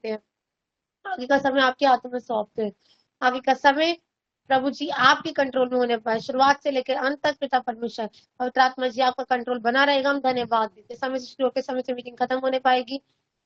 देते हैं। आगे का समय आपके हाथों में सौंपते हैं। आगे का समय प्रभु जी आपके कंट्रोल में होने पाए, शुरुआत से लेकर अंत तक पिता परमेश्वर पवित्र आत्मा जी आपका कंट्रोल बना रहेगा। हम धन्यवाद देते हैं। समय से शुरू होकर समय से मीटिंग खत्म होने पाएगी।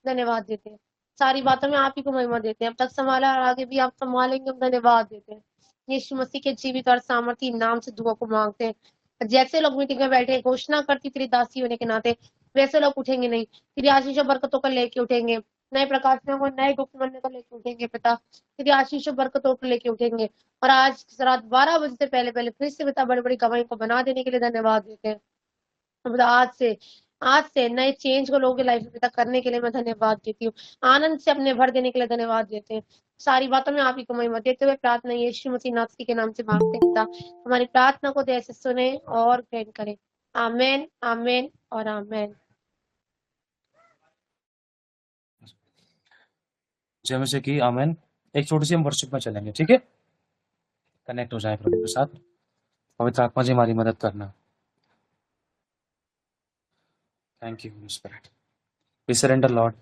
धन्यवाद देते हैं। सारी बातों में आप ही को महिमा देते हैं। अब तक संभाला और आगे भी आप संभालेंगे। हम धन्यवाद देते हैं। यीशु मसीह के जीवित और सामर्थी नाम से दुआ को मांगते हैं। जैसे लोग मीटिंग में बैठे घोषणा करती तेरी दासी होने के नाते, वैसे लोग उठेंगे नहीं, तेरी आशीष और बरकतों को लेके उठेंगे। नए प्रकाश में वो नए गुप्त मन को लेके उठेंगे पिता। तेरी आशीष और बरकतों को लेके उठेंगे। और आज रात 12 बजे से पहले पहले फिर से पिता बड़ी बड़ी गवाही को बना देने के लिए धन्यवाद देते हैं। पिता आज से नए चेंज को लोगों की लाइफ में पिता करने के लिए मैं धन्यवाद देती हूँ। आनंद से अपने भर देने के लिए धन्यवाद देते हैं। सारी बातों में आप ही को महिमा देते हुए प्रार्थना यीशु मसीह नासरी के नाम से मांगते हैं पिता। हमारी प्रार्थना को दया से सुने और ग्रहण करें। आमेन, आमेन और आमेन। जय मसीह की। आमेन। एक छोटी सी हम वर्शिप में चलेंगे, ठीक है? कनेक्ट हो जाए प्रभु के साथ। पवित्र आत्मा जी हमारी मदद करना। Thank you Holi spirit. We surrender lord,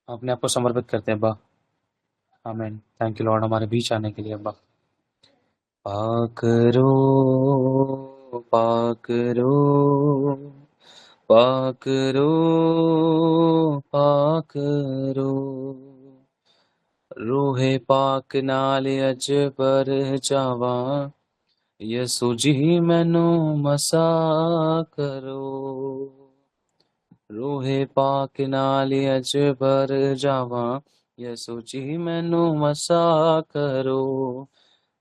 अपने आप को समर्पित करते हैं अब्बा। आमेन। थैंक यू लॉर्ड हमारे बीच आने के लिए अब्बा। पाकरो पाकरो पाकरो पाकरो, रूहे पाक नाल अज पर जावा, यसु जी मैनू मसा करो। रूहे पाक नाल अज पर जावा, यसु जी मैनू मसा करो।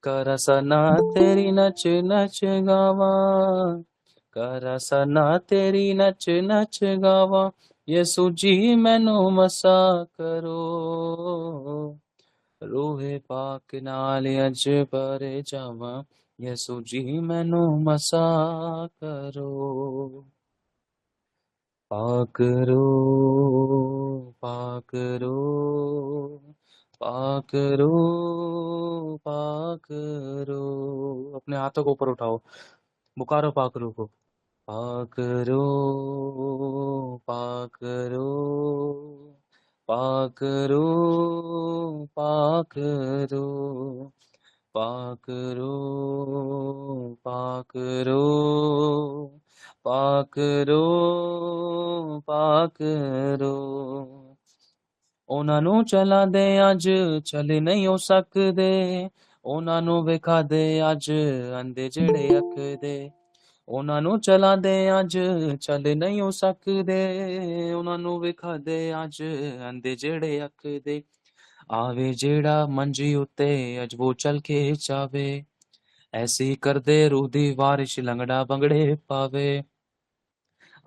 कर सना तेरी नच नच गावा, कर सना तेरी नच नच गावा, यसु जी मैनू मसा करो। रूहे पाक नाल अज पर जावा, यसु जी मैनू मसा करो। पाकरो पाकरो पाकरो पाकरो, अपने हाथों को ऊपर उठाओ, पुकारो पाकरो को। पाकरो पाकरो पाकरो पाकरो पाकरो पाकरो पाकरो पाकरो। ਉਹਨਾਂ ਨੂੰ ਚਲਾ ਦੇ ਅੱਜ ਚਲੇ ਨਹੀਂ ਹੋ ਸਕਦੇ, ਉਹਨਾਂ ਨੂੰ ਵਿਖਾ ਦੇ ਅੱਜ ਅੰਧੇ ਜਿਹੜੇ ਅੱਖ ਦੇ। ਉਹਨਾਂ ਨੂੰ ਚਲਾ ਦੇ ਅੱਜ ਚਲੇ ਨਹੀਂ ਹੋ ਸਕਦੇ, ਉਹਨਾਂ ਨੂੰ ਵਿਖਾ ਦੇ ਅੱਜ ਅੰਧੇ ਜਿਹੜੇ ਅੱਖ ਦੇ। ਆਵੇ ਜਿਹੜਾ ਮੰਜੀ ਉੱਤੇ ਅੱਜ ਉਹ ਚਲ ਕੇ ਜਾਵੇ, ਐਸੀ ਕਰਦੇ रूह दी ਵਾਰਿਸ਼ ਲੰਗੜਾ ਬੰਗੜੇ ਪਾਵੇ।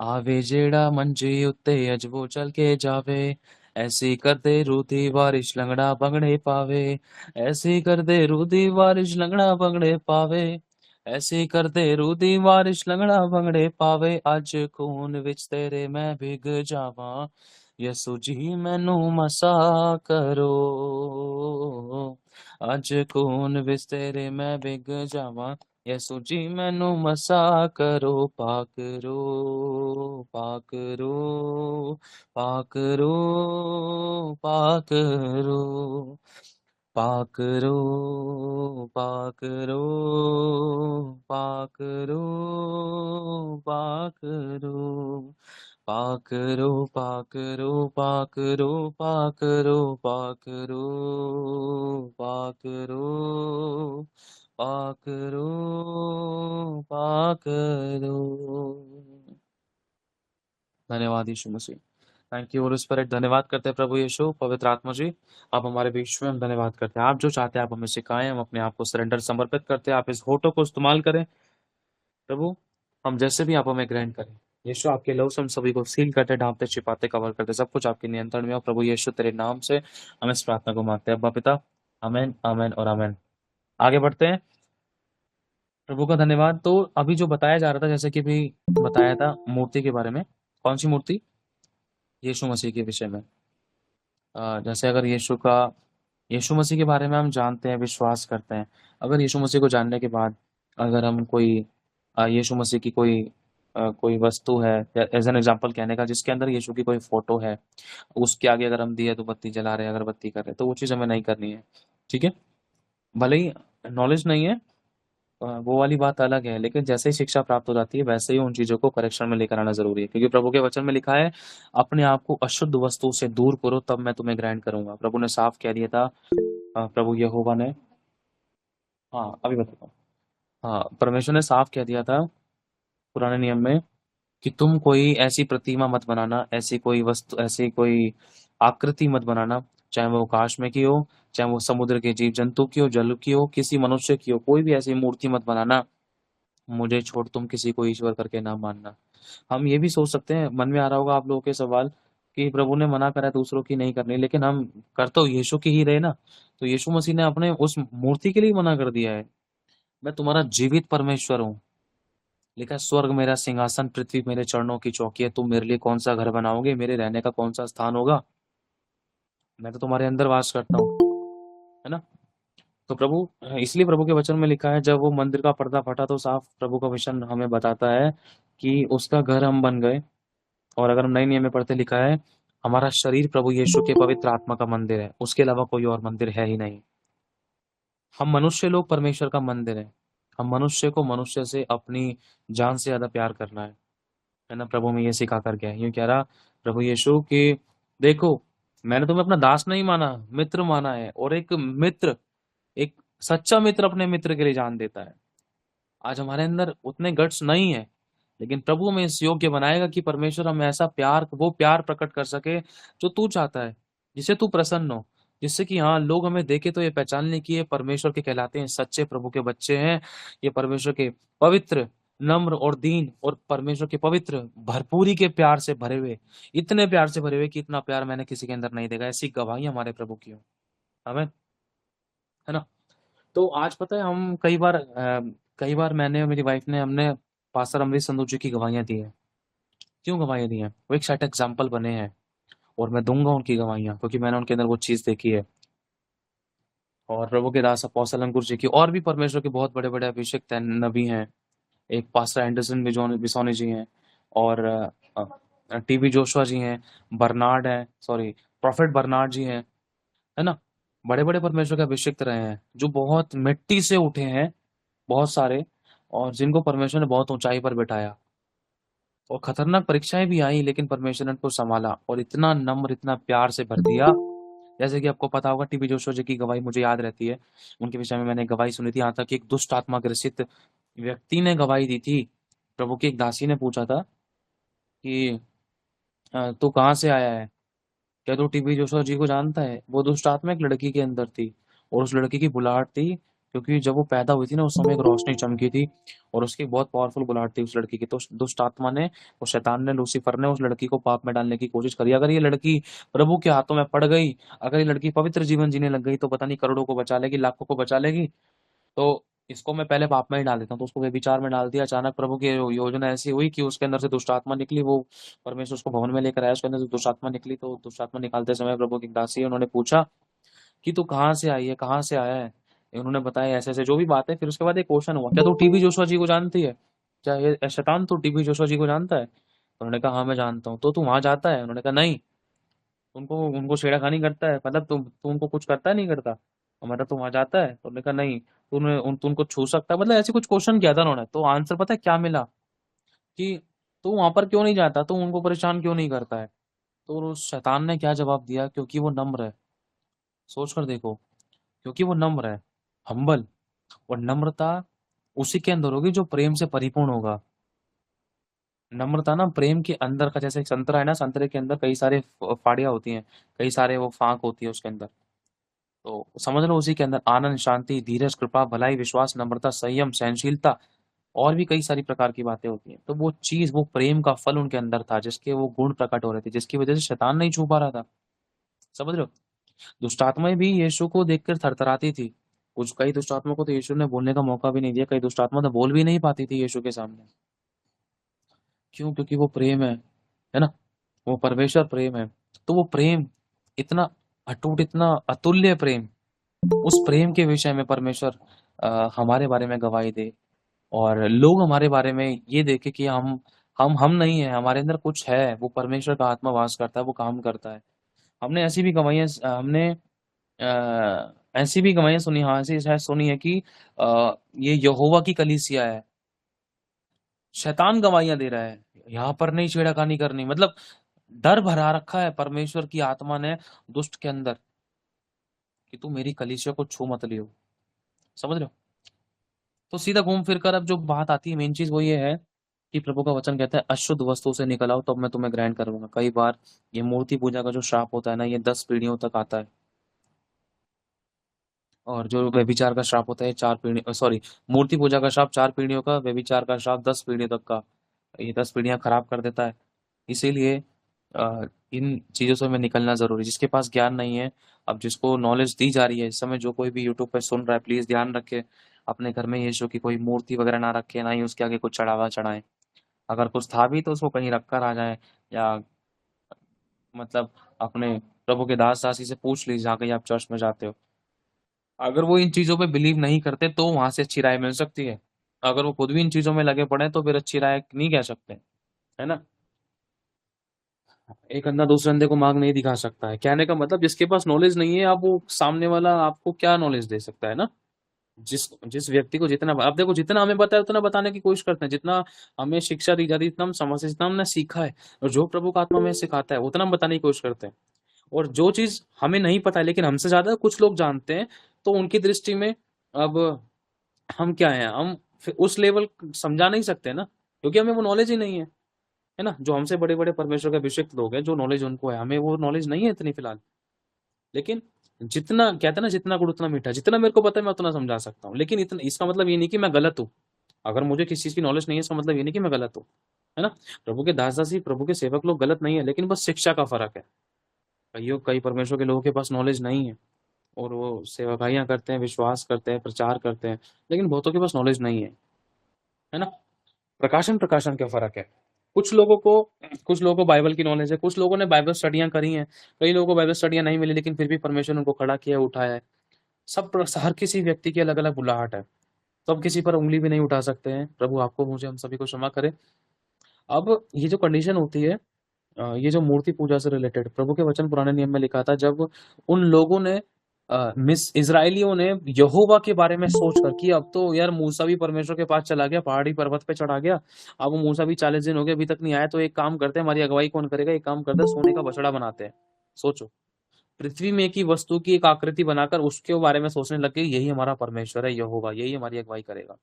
ਆਵੇ ਜਿਹੜਾ ਮੰਜੀ ਉੱਤੇ ਅੱਜ ਉਹ ਚਲ ਕੇ ਜਾਵੇ, ਐਸੀ ਕਰਦੇ रूह दी ਵਾਰਿਸ਼ ਲੰਗੜਾ ਬੰਗੜੇ ਪਾਵੇ। ਐਸੀ ਕਰਦੇ रूह दी ਵਾਰਿਸ਼ ਲੰਗੜਾ ਬੰਗੜੇ ਪਾਵੇ। ਐਸੀ ਕਰਦੇ रूह दी ਵਾਰਿਸ਼ ਲੰਗੜਾ ਬੰਗੜੇ ਪਾਵੇ। ਅੱਜ ਖੂਨ ਵਿੱਚ ਤੇਰੇ ਮੈਂ ਭਿੱਗ ਜਾਵਾਂ, यसु जी मैनू मसा करो। अज खून विच तेरे मैं भीग जावां, यसु जी मैनू मसा करो। पाकरो पाकरो पाकरो पाकरो पाकरो पाकरो पाकरो पाकरो पाकरो पाकरो पाकरो पाकरो पाकरो पाकरो पाकरो पाकरो। धन्यवाद Yeshu Masih. Thank you Holi Spirit. धन्यवाद करते हैं प्रभु यीशु। पवित्र आत्मा जी आप हमारे बीच में, हम धन्यवाद करते हैं। आप जो चाहते हैं आप हमें सिखाएं, हम अपने आप को सरेंडर समर्पित करते हैं। आप इस होठों को इस्तेमाल करें प्रभु, हम जैसे भी आप हमें ग्रहण करें। यीशु आपके लव से हम सभी को सील करते, ढांपते, छिपाते, कवर करते, सब कुछ आपके नियंत्रण में हो। प्रभु यीशु तेरे नाम से हम इस प्रार्थना को मांगते हैं अब्बा पिता। आमेन आमेन और आमेन। आगे बढ़ते हैं। प्रभु का धन्यवाद। तो अभी जो बताया जा रहा था, जैसे कि भी बताया था मूर्ति के बारे में। कौन सी मूर्ति? यीशु मसीह के विषय में। जैसे अगर यीशु मसीह के बारे में हम जानते हैं, विश्वास करते हैं, अगर यीशु मसीह को जानने के बाद अगर हम कोई यीशु मसीह की कोई कोई वस्तु है, एज एन एग्जाम्पल कहने का, जिसके अंदर यीशु की कोई फोटो है, उसके आगे अगर हम दिए तो बत्ती जला रहे हैं, अगरबत्ती कर रहे हैं, तो वो चीज़ हमें नहीं करनी है। ठीक है, भले ही नॉलेज नहीं है, वो वाली बात अलग है, लेकिन जैसे ही शिक्षा प्राप्त हो जाती है वैसे ही उन चीजों को करेक्शन में लेकर आना जरूरी है, क्योंकि प्रभु के वचन में लिखा है, अपने आप को अशुद्ध वस्तु से दूर करो तब मैं तुम्हें ग्रहण करूंगा। प्रभु ने साफ कह दिया था, प्रभु यहोवा ने, हाँ अभी बताता हूँ, हाँ परमेश्वर ने साफ कह दिया था पुराने नियम में कि तुम कोई ऐसी प्रतिमा मत बनाना, ऐसी कोई वस्तु, ऐसी कोई आकृति मत बनाना, चाहे वो आकाश में की हो, चाहे वो समुद्र के जीव जंतु की हो, जल की हो, किसी मनुष्य की हो, कोई भी ऐसी मूर्ति मत बनाना, मुझे छोड़ तुम किसी को ईश्वर करके ना मानना। हम ये भी सोच सकते हैं, मन में आ रहा होगा आप लोगों के सवाल, कि प्रभु ने मना करा है दूसरों की नहीं करनी, लेकिन हम कर तो यीशु की ही रहे ना। तो यीशु मसीह ने अपने उस मूर्ति के लिए मना कर दिया है, मैं तुम्हारा जीवित परमेश्वर हूँ। लिखा है, स्वर्ग मेरा सिंहासन, पृथ्वी मेरे चरणों की चौकी है, तुम मेरे लिए कौन सा घर बनाओगे, मेरे रहने का कौन सा स्थान होगा, मैं तो तुम्हारे अंदर वास करता हूँ, है ना। तो प्रभु, इसलिए प्रभु के वचन में लिखा है, जब वो मंदिर का पर्दा फटा तो साफ प्रभु का वचन हमें बताता है कि उसका घर हम बन गए। और अगर हम नए नियम में पढ़ते, लिखा है, हमारा शरीर प्रभु यीशु के पवित्र आत्मा का मंदिर है, उसके अलावा कोई और मंदिर है ही नहीं। हम मनुष्य लोग परमेश्वर का मंदिर है। हम मनुष्य को मनुष्य से अपनी जान से ज्यादा प्यार करना है ना। प्रभु में ये सिखा कर गया, यूं कह रहा प्रभु यीशु कि देखो, मैंने तुम्हें अपना दास नहीं माना, मित्र माना है। और एक मित्र, एक सच्चा मित्र अपने मित्र के लिए जान देता है। आज हमारे अंदर उतने गट्स नहीं है, लेकिन प्रभु हमें इस योग्य बनाएगा कि परमेश्वर हमें ऐसा प्यार, वो प्यार प्रकट कर सके जो तू चाहता है, जिससे तू प्रसन्न हो, जिससे कि हाँ लोग हमें देखे तो ये पहचान लें कि ये परमेश्वर के कहलाते हैं, सच्चे प्रभु के बच्चे हैं, ये परमेश्वर के पवित्र, नम्र और दीन, और परमेश्वर के पवित्र भरपूरी के प्यार से भरे हुए, इतने प्यार से भरे हुए कि इतना प्यार मैंने किसी के अंदर नहीं देखा। ऐसी गवाही हमारे प्रभु की हो, हमें, है ना। तो आज पता है, हम कई बार मैंने और मेरी वाइफ ने, हमने पास्टर अमरीश संधू जी की गवाहियां दी है। क्यों गवाहियां दी हैं? वो एक सेट एग्जाम्पल बने हैं, और मैं दूंगा उनकी गवाहियां, क्योंकि मैंने उनके अंदर वो चीज देखी है। और प्रभु के दास अपोस्तल अंकुर जी की, और भी परमेश्वर के बहुत बड़े बड़े अभिषेक नबी हैं। एक पास्टर एंडरसन बिसोनी जी हैं, और टीबी जोशुआ जी हैं, बर्नार्ड है, सॉरी, प्रॉफेट बर्नार्ड जी हैं, है ना। बड़े बड़े परमेश्वर के अभिषेक रहे हैं, जो बहुत मिट्टी से उठे हैं, बहुत सारे, और जिनको परमेश्वर ने बहुत ऊंचाई पर बिठाया। और खतरनाक परीक्षाएं भी आई, लेकिन परमेश्वर ने उनको संभाला और इतना नम्र, इतना प्यार से भर दिया। जैसे कि आपको पता होगा, टीबी जोशुआ जी की गवाही मुझे याद रहती है, उनके विषय में मैंने गवाही सुनी थी। यहाँ तक कि एक दुष्ट आत्मा ग्रसित व्यक्ति ने गवाही दी थी। प्रभु की एक दासी ने पूछा था कि तू कहाँ से आया है, क्या तू टीबी जोशुआ जी को जानता है? वो दुष्ट आत्मा एक लड़की के अंदर थी, और उस लड़की की बुलाहट थी, क्योंकि जब वो पैदा हुई थी ना, उस समय एक रोशनी चमकी थी, और उसकी बहुत पावरफुल बुलाहट थी उस लड़की की। तो उस दुष्ट आत्मा ने, और शैतान ने, लूसीफर ने उस लड़की को पाप में डालने की कोशिश करी। अगर ये लड़की प्रभु के हाथों में पड़ गई, अगर ये लड़की पवित्र जीवन जीने लग गई, तो पता नहीं करोड़ों को बचा लेगी, लाखों को बचा लेगी। तो इसको मैं पहले पाप में ही डाल देता हूँ, तो उसको व्यभिचार में डाल दिया। अचानक प्रभु की योजना ऐसी हुई कि उसके अंदर से दुष्ट आत्मा निकली। वो परमेश्वर उसको भवन में लेकर आया, उसके अंदर से दुष्ट आत्मा निकली। तो दुष्ट आत्मा निकालते समय प्रभु की दासी है, उन्होंने पूछा कि तू कहाँ से आई है, कहाँ से आया है? उन्होंने बताया ऐसे ऐसे जो भी बात है। फिर उसके बाद एक क्वेश्चन हुआ, क्या तू टीबी जोशुआ जी को जानती है? क्या ये शैतान तू टीबी जोशुआ जी को जानता है? उन्होंने कहा हाँ मैं जानता हूँ। तो तू वहां जाता है? उन्होंने कहा नहीं। उनको उनको छेड़खानी करता है, मतलब तू उनको कुछ करता है, नहीं करता? और मतलब तू वहां जाता है? तो उन्होंने कहा नहीं। तू उनको छू सकता है? मतलब ऐसे कुछ क्वेश्चन किया था उन्होंने। तो आंसर पता है क्या मिला, कि तू वहां पर क्यों नहीं जाता, तू उनको परेशान क्यों नहीं करता है? तो उस शैतान ने क्या जवाब दिया, क्योंकि वो नम्र है। सोच कर देखो, क्योंकि वो नम्र है, हम्बल। और नम्रता उसी के अंदर होगी जो प्रेम से परिपूर्ण होगा। नम्रता ना प्रेम के अंदर का, जैसे एक संतरा है ना, संतरे के अंदर कई सारे फाड़ियां होती हैं, कई सारे वो फांक होती है उसके अंदर। तो समझ लो उसी के अंदर आनंद, शांति, धीरज, कृपा, भलाई, विश्वास, नम्रता, संयम, सहनशीलता, और भी कई सारी प्रकार की बातें होती हैं। तो वो चीज, वो प्रेम का फल उनके अंदर था, जिसके वो गुण प्रकट हो रहे थे, जिसकी वजह से शैतान नहीं छू पा रहा था। समझ रहे हो? दुष्ट आत्माएं भी यीशु को देखकर थरथराती थी। कुछ कई दुष्ट आत्मा को तो यीशु ने बोलने का मौका भी नहीं दिया, कई दुष्ट आत्मा तो बोल भी नहीं पाती थी यीशु के सामने। क्यों? क्योंकि वो प्रेम है ना। वो परमेश्वर प्रेम है। तो वो प्रेम इतना अटूट, इतना अतुल्य प्रेम, उस प्रेम के विषय में परमेश्वर हमारे बारे में गवाही दे, और लोग हमारे बारे में ये देखे कि हम हम नहीं है, हमारे अंदर कुछ है, वो परमेश्वर का आत्मा वास करता है, वो काम करता है। हमने ऐसी भी गवाहियां हमने ऐसी भी गवाहियां सुनी, हाँ ऐसी शायद सुनी है कि ये यहोवा की कलीसिया है, शैतान गवाहियां दे रहा है, यहाँ पर नहीं छेड़खानी करनी, मतलब डर भरा रखा है परमेश्वर की आत्मा ने दुष्ट के अंदर कि तू मेरी कलीसिया को छू मत लियो। समझ रहे हो? तो सीधा घूम फिर कर अब जो बात आती है, मेन चीज वो ये है कि प्रभु का वचन कहता है अशुद्ध वस्तु से निकल आओ तब मैं तुम्हें ग्रहण करूंगा। कई बार ये मूर्ति पूजा का जो श्राप होता है ना, ये 10 पीढ़ियों तक आता है। और जो व्यभिचार का श्राप होता है 4 पीढ़ी, सॉरी, मूर्ति पूजा का श्राप 4 पीढ़ियों का, व्यभिचार का श्राप 10 पीढ़ियों तक का। ये 10 पीढ़ियां खराब कर देता है। इसीलिए इन चीजों से हमें निकलना जरूरी, जिसके पास ज्ञान नहीं है। अब जिसको नॉलेज दी जा रही है इस समय, जो कोई भी यूट्यूब पे सुन रहा है, प्लीज ध्यान रखे, अपने घर में यीशु की कोई मूर्ति वगैरह ना रखे, ना ही उसके आगे कुछ चढ़ावा चढ़ाए। अगर कुछ था भी तो उसको कहीं रख कर आ जाए, या मतलब अपने प्रभु के दास दासी से पूछ लीजिए जहाँ कहीं आप चर्च में जाते हो। अगर वो इन चीजों पे बिलीव नहीं करते तो वहां से अच्छी राय मिल सकती है। अगर वो खुद भी इन चीजों में लगे पड़े तो फिर अच्छी राय नहीं कह सकते, है ना? एक अंधा दूसरे अंधे को मार्ग नहीं दिखा सकता है, कहने का मतलब जिसके पास नॉलेज नहीं है, अब वो सामने वाला आपको क्या नॉलेज दे सकता है ना? जिस जिस व्यक्ति को जितना, अब देखो, जितना हमें पता है उतना बताने की कोशिश करते हैं, जितना हमें शिक्षा दी जाती है जितना हम समझते हैं, जितना हमने सीखा है, और जो प्रभु का आत्मा हमें सिखाता है उतना हम बताने की कोशिश करते हैं। और जो चीज हमें नहीं पता है लेकिन हमसे ज्यादा कुछ लोग जानते हैं, तो उनकी दृष्टि में अब हम क्या हैं, हम फिर उस लेवल समझा नहीं सकते ना, क्योंकि हमें वो नॉलेज ही नहीं है ना? जो हमसे बड़े बड़े परमेश्वर के अभिषेक लोग हैं, जो नॉलेज उनको है, हमें वो नॉलेज नहीं है इतनी फिलहाल। लेकिन जितना कहते हैं ना, जितना गुड़ उतना मीठा, जितना मेरे को पता है मैं उतना समझा सकता हूँ। लेकिन इतना, इसका मतलब ये नहीं कि मैं गलत हूँ। अगर मुझे किसी चीज की नॉलेज नहीं है इसका मतलब ये नहीं कि मैं गलत हूँ, है ना? प्रभु के दास दासी, प्रभु के सेवक लोग गलत नहीं है, लेकिन बस शिक्षा का फर्क है। कई परमेश्वर के लोगों के पास नॉलेज नहीं है, और वो सेवकाइयां करते हैं, विश्वास करते हैं, प्रचार करते हैं, लेकिन बहुतों के पास नॉलेज नहीं है ना? प्रकाशन प्रकाशन का फर्क है। कुछ लोगों को बाइबल की नॉलेज है, कुछ लोगों ने बाइबल स्टडियां करी हैं, कई लोगों को बाइबल स्टडियां नहीं मिली, लेकिन फिर भी परमेश्वर ने उनको खड़ा किया, उठाया है। हर किसी व्यक्ति की अलग अलग बुलाहट है, तो अब किसी पर उंगली भी नहीं उठा सकते हैं। प्रभु आपको, मुझे, हम सभी को क्षमा करे। अब ये जो कंडीशन होती है, ये जो मूर्ति पूजा से रिलेटेड प्रभु के वचन पुराने नियम में लिखा था, जब उन लोगों ने मिस इजराइलियों ने यहोवा के बारे में सोचकर कि अब तो यार मूसा भी परमेश्वर के पास चला गया, पहाड़ी पर्वत पे चढ़ा गया, अब वो मूसा भी 40 दिन हो गए अभी तक नहीं आया, तो एक काम करते हैं, हमारी अगुवाई कौन करेगा, एक काम करते हैं, सोने का बछड़ा बनाते हैं। सोचो, पृथ्वी में की वस्तु की एक आकृति बनाकर उसके बारे में सोचने लग गए, यही हमारा परमेश्वर है यहोवा, यही हमारी अगुवाई करेगा।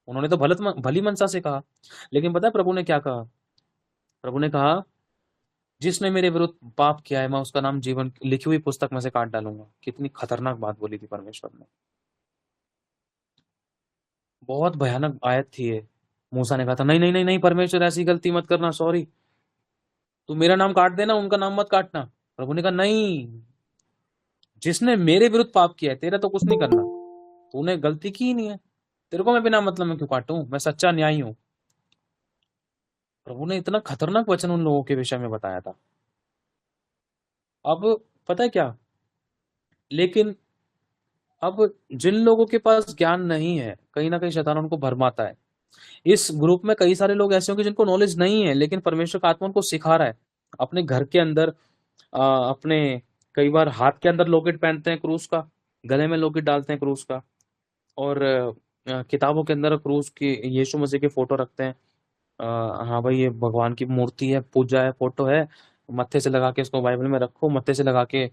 उन्होंने तो भली मनसा से कहा, लेकिन पता है प्रभु ने क्या कहा? प्रभु ने कहा, जिसने मेरे विरुद्ध पाप किया है मैं उसका नाम जीवन लिखी हुई पुस्तक में से काट डालूंगा। कितनी खतरनाक बात बोली थी परमेश्वर ने। बहुत भयानक आयत थी ये। मूसा ने कहा था, नहीं नहीं नहीं नहीं परमेश्वर, ऐसी गलती मत करना, सॉरी, तू मेरा नाम काट देना, उनका नाम मत काटना। प्रभु ने कहा, नहीं, जिसने मेरे विरुद्ध पाप किया है, तेरा तो कुछ नहीं करना, तूने गलती की ही नहीं है, तेरे को मैं बिना मतलब में क्यों काटूं, मैं सच्चा न्यायी हूं। प्रभु ने इतना खतरनाक वचन उन लोगों के विषय में बताया था। अब पता है क्या, लेकिन अब जिन लोगों के पास ज्ञान नहीं है, कहीं ना कहीं शैतान उनको भरमाता है। इस ग्रुप में कई सारे लोग ऐसे होंगे जिनको नॉलेज नहीं है, लेकिन परमेश्वर का आत्मा उनको सिखा रहा है। अपने घर के अंदर अपने कई बार हाथ के अंदर लॉकेट पहनते हैं क्रूस का, गले में लॉकेट डालते हैं क्रूस का, और किताबों के अंदर क्रूस की यीशु मसीह की फोटो रखते हैं। हाँ भाई, ये भगवान की मूर्ति है, पूजा है, फोटो है, मत्थे से लगा के इसको बाइबल में रखो, मत्थे से लगा के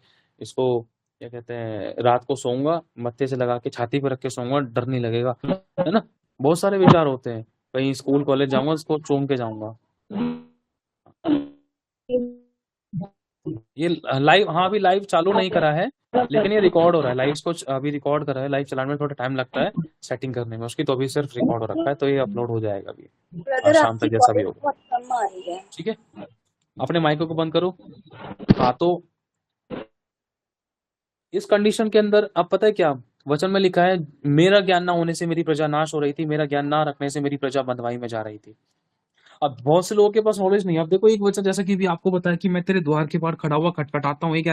इसको, क्या कहते हैं, रात को सोऊंगा मत्थे से लगा के, छाती पे रख के सोऊंगा, डर नहीं लगेगा, है ना? बहुत सारे विचार होते हैं। कहीं स्कूल कॉलेज जाऊंगा इसको चूम के जाऊंगा। ये लाइव, हाँ अभी लाइव चालू नहीं करा है, लेकिन ये रिकॉर्ड हो रहा है, लाइव को अभी रिकॉर्ड कर रहा है। लाइव चलाने में थोड़ा टाइम लगता है सेटिंग करने में उसकी, तो अभी सिर्फ रिकॉर्ड हो रखा है, तो ये अपलोड हो जाएगा अभी ब्रदर शाम तक आपकी जैसा भी वॉइस होगा। बहुत कम आ रही है। ठीक है, अपने माइक को बंद करो। हाँ, तो इस कंडीशन के अंदर अब पता है क्या वचन में लिखा है, मेरा ज्ञान ना होने से मेरी प्रजा नाश हो रही थी, मेरा ज्ञान ना रखने से मेरी प्रजा बंधुआई में जा रही थी। अब बहुत से लोगों के पास नॉलेज नहीं है। अब देखो, एक वचन जैसा कि भी आपको बताया कि मैं तेरे द्वार के बाहर खड़ा हुआ खटखटाता हूँ, एक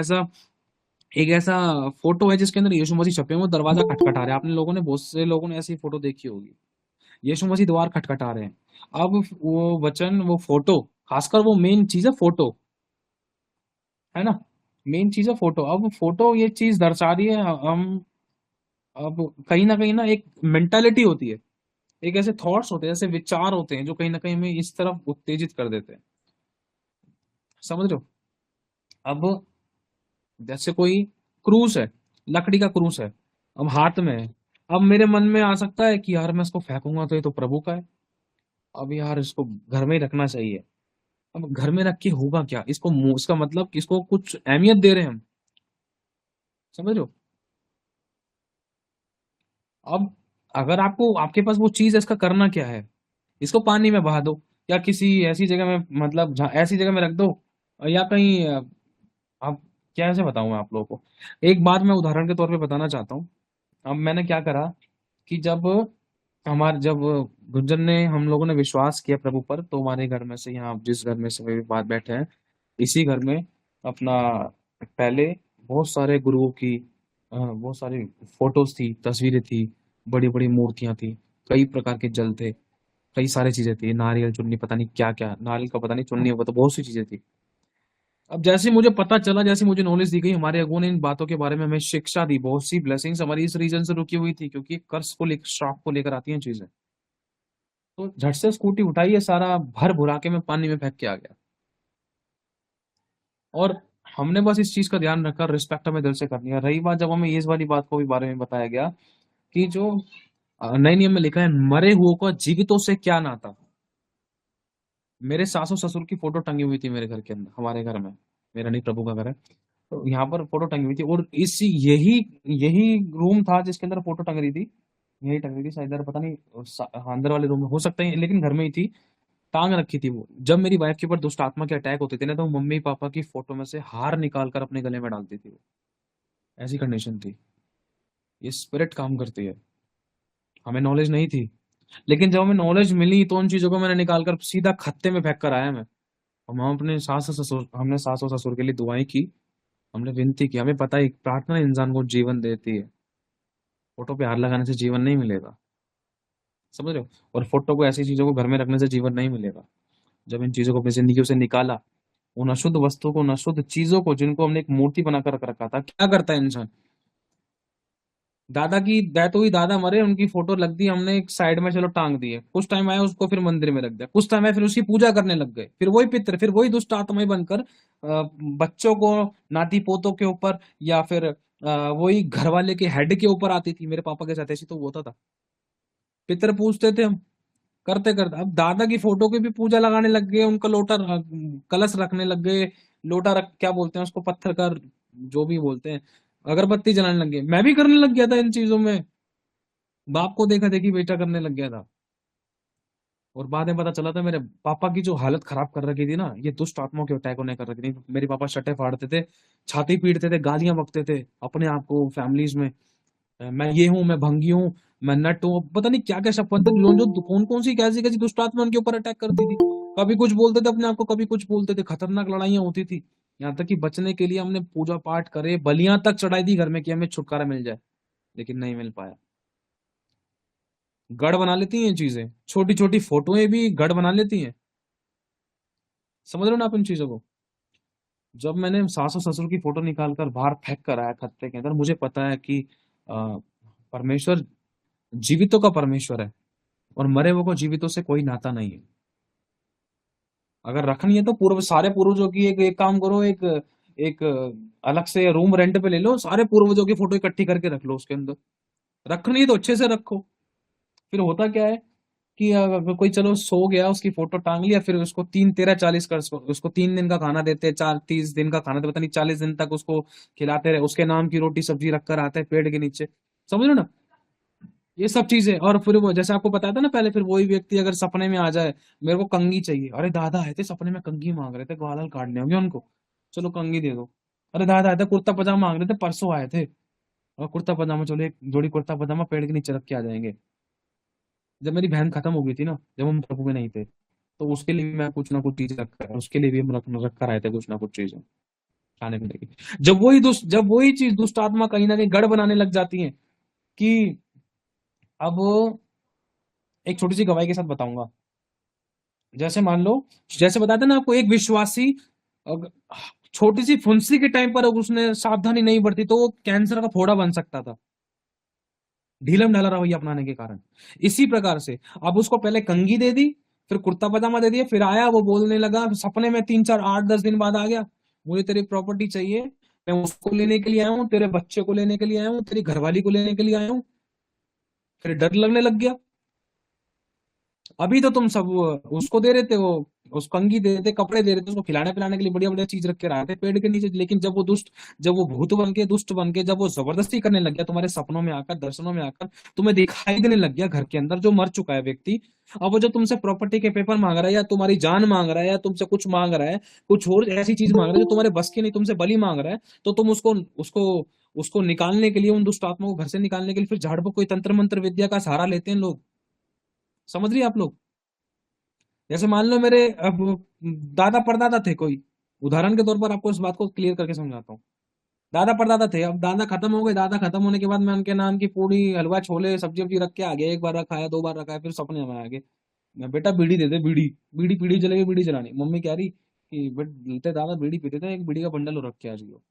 ऐसा फोटो है जिसके अंदर यीशु मसीह छपे हुए, वो दरवाजा खटखटा रहे हैं। आपने लोगों ने, बहुत से लोगों ने ऐसी फोटो देखी होगी। यीशु मसीह द्वार खटखटा रहे हैं। अब वो वचन, वो फोटो, खासकर वो मेन चीज है फोटो, है ना, मेन चीज है फोटो। अब फोटो ये चीज दर्शा रही है हम, अब कहीं ना एक मेंटालिटी होती है, एक ऐसे थॉट्स होते हैं, ऐसे विचार होते हैं जो कहीं ना कहीं हमें इस तरफ उत्तेजित कर देते हैं, समझ रहे हो। अब जैसे कोई क्रूस है, लकड़ी का क्रूस है, अब हाथ में है, अब मेरे मन में आ सकता है कि यार मैं इसको फेंकूंगा तो ये तो प्रभु का है, अब यार इसको घर में ही रखना चाहिए। अब घर में रख के होगा क्या, इसको इसका मतलब कि इसको कुछ अहमियत दे रहे हैं हम, समझ रहे हो। अब अगर आपको, आपके पास वो चीज है, इसका करना क्या है, इसको पानी में बहा दो, या किसी ऐसी जगह में, मतलब जहाँ ऐसी जगह में रख दो, या कहीं आप, कैसे बताऊं मैं आप लोगों को। एक बात मैं उदाहरण के तौर पे बताना चाहता हूँ। अब मैंने क्या करा कि जब गुंजन ने, हम लोगों ने विश्वास किया प्रभु पर, तो हमारे घर में से, यहाँ जिस घर में से वे बात बैठे हैं, इसी घर में अपना, पहले बहुत सारे गुरुओं की बहुत सारी फोटोज थी, तस्वीरें थी, बड़ी बड़ी मूर्तियां थी, कई प्रकार के जल थे, कई सारी चीजें थी, नारियल चुन्नी, पता नहीं क्या क्या, नारियल का पता नहीं, चुन्नी होगा, तो बहुत सी चीजें थी। अब जैसे मुझे पता चला, जैसे मुझे नॉलेज दी गई, हमारे अगुओं ने इन बातों के बारे में हमें शिक्षा दी, बहुत सी ब्लेसिंग्स हमारी इस रीजन से रुकी हुई थी, क्योंकि कर्ज को लेकर, श्राप को लेकर आती हैं चीजें। तो झट से स्कूटी उठाई, है सारा भर भुरा के मैं पानी में फेंक के आ गया। और हमने बस इस चीज का ध्यान रखा, रिस्पेक्ट हमें दिल से करनी है। रही बात, जब हमें इस वाली बात को भी बारे में बताया गया कि जो नए नियम में लिखा है, मरे हुओं का जीवितों से क्या नाता। मेरे सासू ससुर की फोटो टंगी हुई थी मेरे घर के अंदर, हमारे घर में, मेरा नहीं, प्रभु का घर है, तो यहाँ पर फोटो टंगी हुई थी, और इसी यही यही रूम था जिसके अंदर फोटो टंग रही थी, यही टंग रही थी शायद, इधर पता नहीं, हाँ, अंदर वाले रूम में हो सकता है, लेकिन घर में ही थी, टांग रखी थी वो। जब मेरी वाइफ के ऊपर दुष्ट आत्मा के अटैक होते थे ना, तो मम्मी पापा की फोटो में से हार निकाल कर अपने गले में डालती थी वो, ऐसी कंडीशन थी। ये स्पिरिट काम करती है, हमें नॉलेज नहीं थी, लेकिन जब हमें नॉलेज मिली तो उन चीजों को मैंने निकाल कर सीधा खत्ते में फेंक कर आया मैं। और हम अपने सास और ससुर के लिए दुआएं की, हमने विनती की, हमें पता है प्रार्थना इंसान को जीवन देती है, फोटो पे हाथ लगाने से जीवन नहीं मिलेगा, समझ रहे हो। और फोटो को, ऐसी चीजों को घर में रखने से जीवन नहीं मिलेगा। जब इन चीजों को अपनी जिंदगी से निकाला, उन अशुद्ध वस्तुओं को, उन अशुद्ध चीजों को, जिनको हमने एक मूर्ति बनाकर रख रखा था, क्या करता है इंसान। दादा की डेथ हुई, दादा मरे, उनकी फोटो लग दी, हमने एक साइड में चलो टांग दी है, कुछ टाइम आया उसको फिर मंदिर में रख दिया, कुछ टाइम आया फिर उसकी पूजा करने लग गए, फिर वही पितर, फिर वही दुष्ट आत्माएं बनकर बच्चों को, नाती पोतों के ऊपर, या फिर वही घर वाले के हेड के ऊपर आती थी। मेरे पापा के साथ ऐसी तो होता था, पितर पूजते थे हम, करते करते अब दादा की फोटो की भी पूजा लगाने लग गए, उनका लोटा कलश रखने लग गए, लोटा रख, क्या बोलते हैं उसको, पत्थर का, जो भी बोलते हैं, अगरबत्ती जलाने लग गए। मैं भी करने लग गया था इन चीजों में, बाप को देखा देखी बेटा करने लग गया था। और बाद में पता चला था मेरे पापा की जो हालत खराब कर रखी थी ना, ये दुष्ट आत्माओं के अटैक होने कर रखी थी। मेरे पापा शटे फाड़ते थे, छाती पीटते थे, गालियां बकते थे अपने आप को, फैमिलीज में, मैं ये हूँ, मैं भंगी हूँ, मैं नट हूँ, पता नहीं क्या क्या शब्द, जो जो कौन कौन सी कैसी कैसी दुष्ट आत्मा उनके ऊपर अटैक करती थी। कभी कुछ बोलते थे अपने आप को, कभी कुछ बोलते थे, खतरनाक लड़ाइयां होती थी। यहाँ तक कि बचने के लिए हमने पूजा पाठ करे, बलियां तक चढ़ाई दी घर में कि हमें छुटकारा मिल जाए, लेकिन नहीं मिल पाया। गढ़ बना लेती हैं चीजें, छोटी छोटी फोटोएं भी गढ़ बना लेती हैं, समझ रहे हो ना आप इन चीजों को। जब मैंने सास और ससुर की फोटो निकाल कर बाहर फेंक कर आया खत्ते के अंदर, मुझे पता है कि परमेश्वर जीवितों का परमेश्वर है, और मरे हुए को जीवितों से कोई नाता नहीं है। अगर रखनी है तो पूर्व, सारे पूर्वजों की एक काम करो, एक एक अलग से रूम रेंट पे ले लो, सारे पूर्वजों की फोटो इकट्ठी करके रख लो उसके अंदर। रखनी है तो अच्छे से रखो। फिर होता क्या है कि अगर कोई चलो सो गया, उसकी फोटो टांग लिया, फिर उसको 3 13 40 कर, उसको 3 दिन का खाना देते हैं, 30 दिन का खाना, तो पता नहीं 40 दिन तक उसको खिलाते रहे, उसके नाम की रोटी सब्जी रखकर आता है पेड़ के नीचे, समझ लो ना। ये सब चीजें, और फिर वो जैसे आपको बताया था ना पहले, फिर वही व्यक्ति अगर सपने में आ जाए, मेरे को कंघी चाहिए, अरे दादा आए थे सपने में कंघी मांग रहे थे, गाल वाल काटने होंगे उनको, चलो कंघी दे दो। अरे दादा आए थे कुर्ता पजामा मांग रहे थे, परसों आए थे, और कुर्ता पजामा, चलो एक जोड़ी कुर्ता पजामा पेड़ के नीचे रख के आ जाएंगे। जब मेरी बहन खत्म हो गई थी ना, जब हम प्रभु में नहीं थे, तो उसके लिए भी मैं कुछ ना कुछ चीज रखा, उसके लिए भी हम रख कर आए थे कुछ ना कुछ चीजें खाने पीने की। जब वही चीज दुष्ट आत्मा कहीं ना कहीं गढ़ बनाने लग जाती है कि अब एक छोटी सी गवाही के साथ बताऊंगा। जैसे मान लो, जैसे बताया था ना आपको, एक विश्वासी अग- छोटी सी फुंसी के टाइम पर अगर उसने सावधानी नहीं बरती तो वो कैंसर का फोड़ा बन सकता था, ढीलम ढाला रवैया अपनाने के कारण। इसी प्रकार से अब उसको पहले कंघी दे दी, फिर कुर्ता पजामा दे दिया, फिर आया वो बोलने लगा सपने में, 3 4 8 10 दिन बाद आ गया, मुझे तेरी प्रॉपर्टी चाहिए, मैं उसको लेने के लिए आया हूँ, तेरे बच्चे को लेने के लिए आया हूँ, तेरी घरवाली को लेने के लिए आया हूँ। फिर डर लगने लग गया। अभी तो तुम सब उसको दे रहे थे, वो उसको कंघी दे रहे थे, कपड़े दे रहे थे, उसको खिलाने पिलाने के लिए बढ़िया बढ़िया चीज रख के रहे थे पेड़ के नीचे, लेकिन जब वो भूत बन के, दुष्ट बन के, जब वो जबरदस्ती करने लग गया तुम्हारे सपनों में आकर, दर्शनों में आकर, तुम्हें दिखाई देने लग गया घर के अंदर जो मर चुका है व्यक्ति, अब वो जो तुमसे प्रॉपर्टी के पेपर मांग रहा है, या तुम्हारी जान मांग रहा है, या तुमसे कुछ मांग रहा है, कुछ और ऐसी चीज मांग रहा है जो तुम्हारे बस की नहीं, तुमसे बलि मांग रहा है, तो तुम उसको उसको उसको निकालने के लिए, उन दुष्ट आत्मा को घर से निकालने के लिए फिर झाड़ फूक कोई तंत्र मंत्र विद्या का सहारा लेते हैं लोग। समझ रही हैं आप लोग? जैसे मान लो मेरे अब दादा परदादा थे कोई, उदाहरण के तौर पर आपको इस बात को क्लियर करके समझाता हूँ। दादा परदादा थे, अब दादा खत्म हो गए, दादा खत्म होने के बाद मैं उनके नाम की पूड़ी हलवा छोले सब्जी वब्जी रख के आ गया, एक बार रखा है, 2 बार रखा है, फिर सपने में आ गए, मैं बेटा बीड़ी दे दे, बीड़ी बीड़ी पीड़ी जलेगी, बीड़ी जलानी। मम्मी कह रही कि बेटे दादा बीड़ी पीते थे, एक बीड़ी का बंडल रख के आ जाइयो।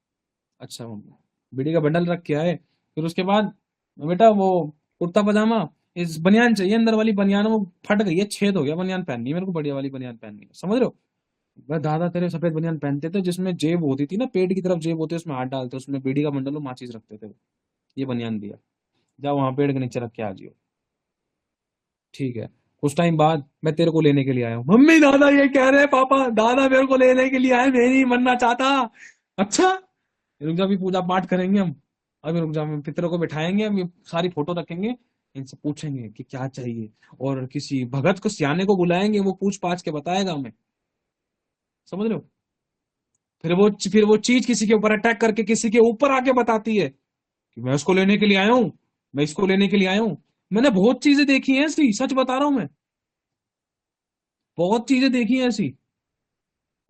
अच्छा मम्मी, बीड़ी का बंडल रख के आए। फिर उसके बाद बेटा वो कुर्ता पजामा, इस बनियान चाहिए, अंदर वाली बनियान वो फट गई है, छेद हो गया, बनियान पहननी है मेरे को, बढ़िया वाली बनियान पहननी है। समझ रहे हो? वह दादा तेरे सफेद बनियान पहनते थे जिसमें जेब होती थी ना, पेट की तरफ जेब होती है, उसमें हाथ डालते, उसमें बीड़ी का बंडल और माचिस रखते थे। ये बनियान दिया, जाओ वहां पेड़ के नीचे रख के आ जाओ। ठीक है। कुछ टाइम बाद मैं तेरे को लेने के लिए आया हूँ, मम्मी दादा ये कह रहे हैं, पापा दादा मेरे को लेने के लिए आए, मैं नहीं मरना चाहता। अच्छा, रुक जा, अभी पूजा पाठ करेंगे हम, अभी रुक जा, हम पितरों को बिठाएंगे, हम ये सारी फोटो रखेंगे, इनसे पूछेंगे कि क्या चाहिए, और किसी भगत को, सियाने को बुलाएंगे, वो पूछ पाछ के बताएगा हमें। समझ रहे हो? फिर वो चीज किसी के ऊपर अटैक करके किसी के ऊपर आके बताती है कि मैं उसको लेने के लिए आया हूँ, मैं इसको लेने के लिए आया हूँ। मैंने बहुत चीजें देखी हैं ऐसी, सच बता रहा हूं मैं, बहुत चीजें देखी हैं ऐसी।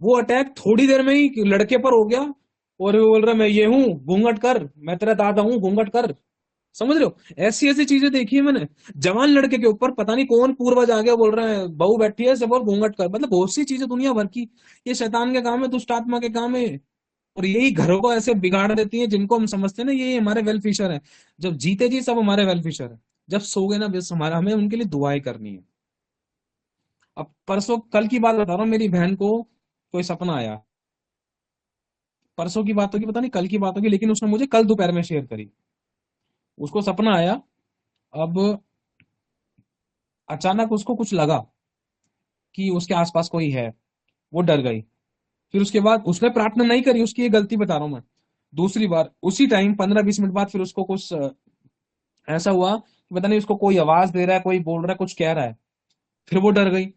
वो अटैक थोड़ी देर में ही लड़के पर हो गया, और वो बोल रहा मैं ये हूँ, घूंघट कर, मैं तेरा दादा हूँ, घूंघट कर। समझ रहे हो? ऐसी ऐसी चीजें देखी है मैंने। जवान लड़के के ऊपर पता नहीं कौन पूर्वज आ गया, बोल रहे हैं बहू बैठी है, सब और घूंघट कर, मतलब बहुत सी चीजें दुनिया भर की। ये शैतान के काम है, दुष्ट आत्मा के काम है, और यही घरों को ऐसे बिगाड़ देती है, जिनको हम समझते हैं ना ये हमारे वेल फिशर है, जब जीते जी सब हमारे वेल फिशर है, जब सो गए ना बस हमारा, हमें उनके लिए दुआएं करनी है। अब परसों कल की बात बता रहा हूँ, मेरी बहन को कोई सपना आया, परसों की बात होगी, पता नहीं कल की बात होगी, लेकिन उसने मुझे कल दोपहर में शेयर करी। उसको सपना आया, अब अचानक उसको कुछ लगा कि उसके आसपास कोई है, वो डर गई। फिर उसके बाद उसने प्रार्थना नहीं करी, उसकी ये गलती बता रहा हूं मैं। दूसरी बार उसी टाइम 15 20 मिनट बाद फिर उसको कुछ ऐसा हुआ कि पता नहीं उसको कोई आवाज दे रहा है, कोई बोल रहा है, कुछ कह रहा है। फिर वो डर गई।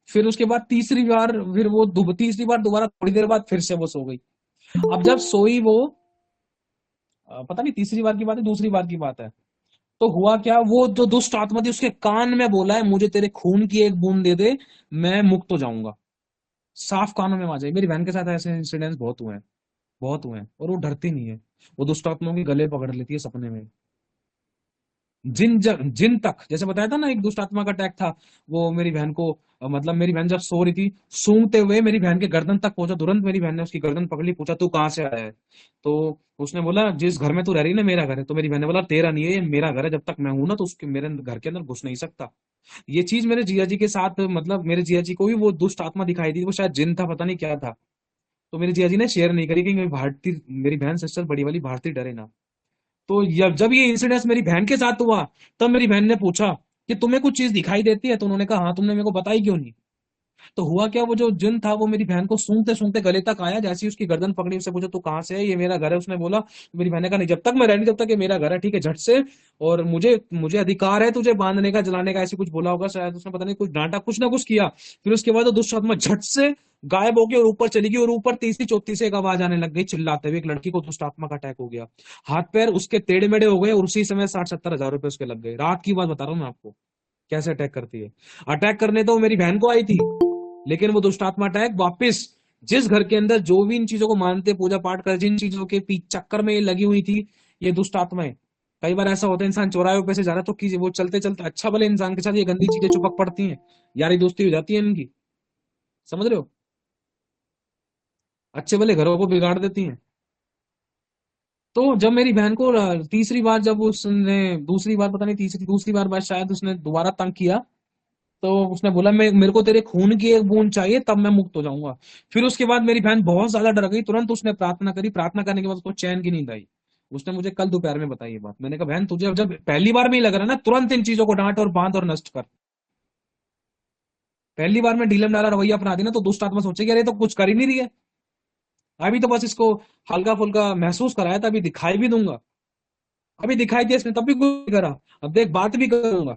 फिर उसके बाद तीसरी बार दोबारा थोड़ी देर बाद फिर से वो सो गई। अब जब सोई वो, पता नहीं तीसरी बार की बात है, दूसरी बार की बात है, तो हुआ क्या, वो जो दुष्ट आत्मा थी उसके कान में बोला है मुझे तेरे खून की एक बूंद दे दे, मैं मुक्त हो जाऊंगा। साफ कानों में आवाज आई। मेरी बहन के साथ ऐसे इंसिडेंट्स बहुत हुए हैं, बहुत हुए हैं, और वो डरती नहीं है, वो दुष्ट आत्माओं के गले पकड़ लेती है सपने में। जिन तक, जैसे बताया था ना एक दुष्ट आत्मा का अटैक था, वो मेरी बहन को, मतलब मेरी बहन जब सो रही थी, सूंघते हुए मेरी बहन के गर्दन तक पहुंचा, तुरंत मेरी बहन ने उसकी गर्दन पकड़ ली, पूछा तू कहाँ से आया है? तो उसने बोला जिस घर में तू रह रही है ना मेरा घर है। तो मेरी बहन ने बोला तेरा नहीं है, ये मेरा घर है, जब तक मैं हूं ना तो उसके मेरे घर के अंदर घुस नहीं सकता। ये चीज मेरे जिया जी के साथ, मतलब मेरे जिया जी को भी वो दुष्ट आत्मा दिखाई दी, वो शायद जिन था, पता नहीं क्या था। तो मेरी जिया जी ने शेयर नहीं करी कि मेरी बहन सिस्टर बड़ी वाली भारती डरे ना। तो जब ये इंसिडेंस मेरी बहन के साथ हुआ, तब मेरी बहन ने पूछा कि तुम्हें कुछ चीज दिखाई देती है? तो उन्होंने कहा हाँ, तुमने मेरे को बताई क्यों नहीं? तो हुआ क्या, वो जो जिन था वो मेरी बहन को सूंघते सूंघते गले तक आया, जैसे ही उसकी गर्दन पकड़ी, उससे पूछा तू कहाँ से है? ये मेरा घर है। उसने बोला, मेरी बहन ने कहा नहीं, जब तक मैं रहनी जब तक ये मेरा घर है, ठीक है, झट से, और मुझे मुझे अधिकार है तुझे बांधने का, जलाने का, ऐसे कुछ बोला होगा शायद उसने, पता नहीं कुछ डांटा, कुछ ना कुछ किया। फिर उसके बाद वो दुष्ट आत्मा झट से गायब हो गई और ऊपर चली गई, और ऊपर तीसरी चौथी से एक आवाज आने लग गई चिल्लाते हुए, एक लड़की को दुष्ट आत्मा का अटैक हो गया, हाथ पैर उसके टेढ़े मेढ़े हो गए, और उसी समय 60 70 हजार रुपए उसके लग गए। रात की बात बता रहा हूँ मैं आपको, कैसे अटैक करती है। अटैक करने तो मेरी बहन को आई थी, लेकिन वो दुष्टात्मा अटैक वापस, जिस घर के अंदर जो भी इन चीजों को मानते, पूजा पाठ कर, जिन चीजों के चक्कर में ये लगी हुई थी, ये दुष्ट आत्माएं, कई बार ऐसा होता है इंसान चौराहे पे से जा रहा है तो वो चलते चलते अच्छा भले इंसान के साथ ये गंदी चीजें चिपक पड़ती हैं, यारी दोस्ती हो जाती है इनकी, समझ रहे हो, अच्छे भले घरों को बिगाड़ देती हैं। तो जब मेरी बहन को तीसरी बार, जब उसने दूसरी बार, पता नहीं तीसरी दूसरी बार बाद शायद उसने दोबारा तंग किया, तो उसने बोला मैं मेरे को तेरे खून की एक बूंद चाहिए तब मैं मुक्त हो जाऊंगा। फिर उसके बाद मेरी बहन बहुत ज्यादा डर गई, तुरंत उसने प्रार्थना करी, प्रार्थना करने के बाद उसको चैन की नींद आई। उसने मुझे कल दोपहर में बताई ये बात। मैंने कहा बहन तुझे जब पहली बार में ही लग रहा है ना, तुरंत इन चीजों को डांट और बांध और नष्ट कर। पहली बार में ढीलम डाला रवैया अपना दी ना, तो दुष्ट आत्मा सोचेगी अरे ये तो कुछ कर ही नहीं रही है, अभी तो बस इसको हल्का फुल्का महसूस कराया था, अभी दिखाई भी दूंगा, अभी दिखाई दिया इसने तब भी कुछ नहीं करा, अब देख बात भी करूंगा,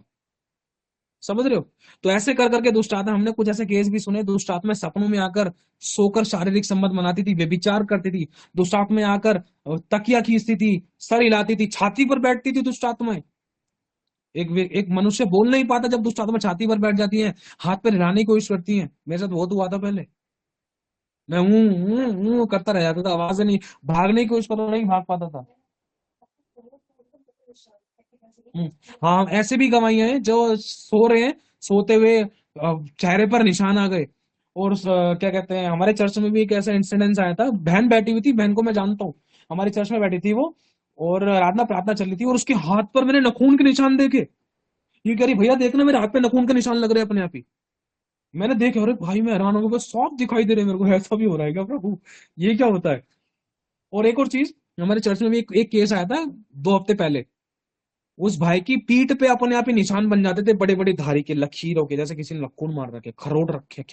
समझ रहे हो। तो ऐसे कर करके दुष्ट आत्मा, हमने कुछ ऐसे केस भी सुने, दुष्ट आत्मा सपनों में आकर सोकर शारीरिक संबंध बनाती थी, व्यभिचार करती थी, दुष्ट आत्मा आकर तकिया खींचती थी, सर हिलाती थी, छाती पर बैठती थी दुष्ट आत्माएं। एक मनुष्य बोल नहीं पाता जब दुष्ट आत्मा छाती पर बैठ जाती है, हाथ पर हिलाने की कोशिश करती है। मेरे साथ बहुत हुआ था पहले, मैं करता रह जाता था, आवाज नहीं, भागने की कोशिश करो नहीं भाग पाता था। हम्म, हाँ ऐसे भी गवाहियां हैं जो सो रहे हैं, सोते हुए चेहरे पर निशान आ गए। और क्या कहते हैं, हमारे चर्च में भी एक ऐसा इंसिडेंस आया था, बहन बैठी हुई थी, बहन को मैं जानता हूँ, हमारे चर्च में बैठी थी वो, और रात में प्रार्थना चल रही थी, और उसके हाथ पर मैंने नखून के निशान देखे। ये कह रही भैया देखना मेरे हाथ पे नखून के निशान लग रहे हैं अपने आप ही। मैंने देखे, अरे भाई मैं हैरान हो गया, बस साफ दिखाई दे रहे हैं मेरे को, ऐसा भी हो रहा है क्या प्रभु, ये क्या होता है। और एक और चीज, हमारे चर्च में भी एक केस आया था 2 हफ्ते पहले। उस भाई की पीठ पे अपने आप ही निशान बन जाते थे, बड़े बड़े धारी के, लकीरों के, जैसे किसी ने लक्कून मार रखे, खरोट रखे,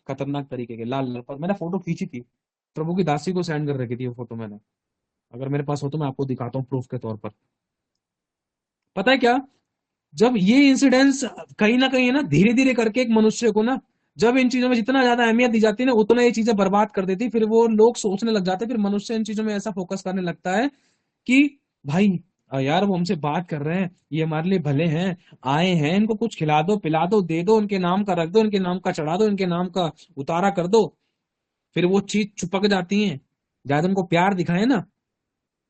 खतरनाक तरीके के, लाल लाल। पर मैंने फोटो खींची थी, प्रभु की दासी को सेंड कर रखी थी वो फोटो मैंने, अगर मेरे पास हो तो मैं आपको दिखाता हूँ प्रूफ के तौर पर। पता है क्या, जब ये इंसिडेंस कहीं ना कहीं है ना, धीरे धीरे करके एक मनुष्य को ना, जब इन चीजों में जितना ज्यादा अहमियत दी जाती है ना, उतना ये चीजें बर्बाद कर देती, फिर वो लोग सोचने लग जाते हैं, फिर मनुष्य इन चीजों में ऐसा फोकस करने लगता है कि भाई यार वो हमसे बात कर रहे हैं, ये हमारे लिए भले हैं, आए हैं, इनको कुछ खिला दो पिला दो, दे दो, इनके नाम का रख दो, इनके नाम का चढ़ा दो, इनके नाम का उतारा कर दो। फिर वो चीज छुपक जाती है, ज्यादा उनको प्यार दिखाए ना,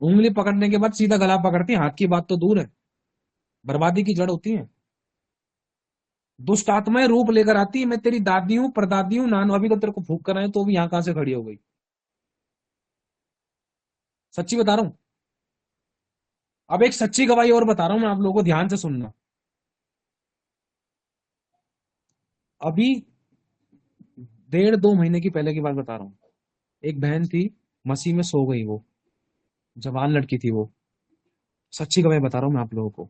उंगली पकड़ने के बाद सीधा गला पकड़ती है, हाथ की बात तो दूर है, बर्बादी की जड़ होती है। दुष्ट आत्माएं रूप लेकर आती है, मैं तेरी दादी हूँ, परदादी हूँ, नान, अभी तो तेरे को भूख कर रहे हैं, तो भी यहाँ कहां से खड़ी हो गई। सच्ची बता रहा हूँ। अब एक सच्ची गवाही और बता रहा हूं मैं आप लोगों को, ध्यान से सुनना। अभी 1.5-2 महीने की पहले की बात बता रहा हूँ। एक बहन थी, मसीह में सो गई वो, जवान लड़की थी वो, सच्ची गवाही बता रहा हूँ मैं आप लोगों को।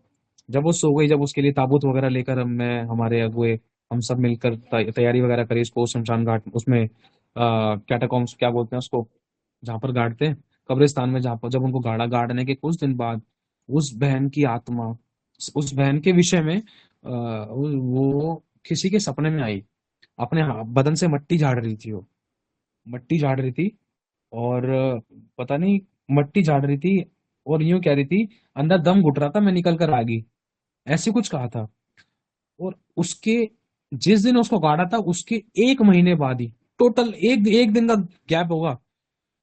जब वो सो गई, जब उसके लिए ताबूत वगैरह लेकर मैं, हमारे अगुए, हम सब मिलकर तैयारी वगैरह करी, उसको शमशान घाट उसमें, कैटाकॉम्स क्या बोलते हैं उसको, जहाँ पर गाड़ते हैं, कब्रिस्तान में, जहाँ पर जब उनको गाड़ने के कुछ दिन बाद उस बहन की आत्मा, उस बहन के विषय में वो किसी के सपने में आई, अपने बदन से मट्टी झाड़ रही थी वो, मट्टी झाड़ रही थी, और पता नहीं, मट्टी झाड़ रही थी, और यूं कह रही थी अंदर दम घुट रहा था, मैं निकल कर आ गई, ऐसे कुछ कहा था। और उसके, जिस दिन उसको गाड़ा था उसके 1 महीने बाद ही, टोटल एक एक दिन का गैप होगा,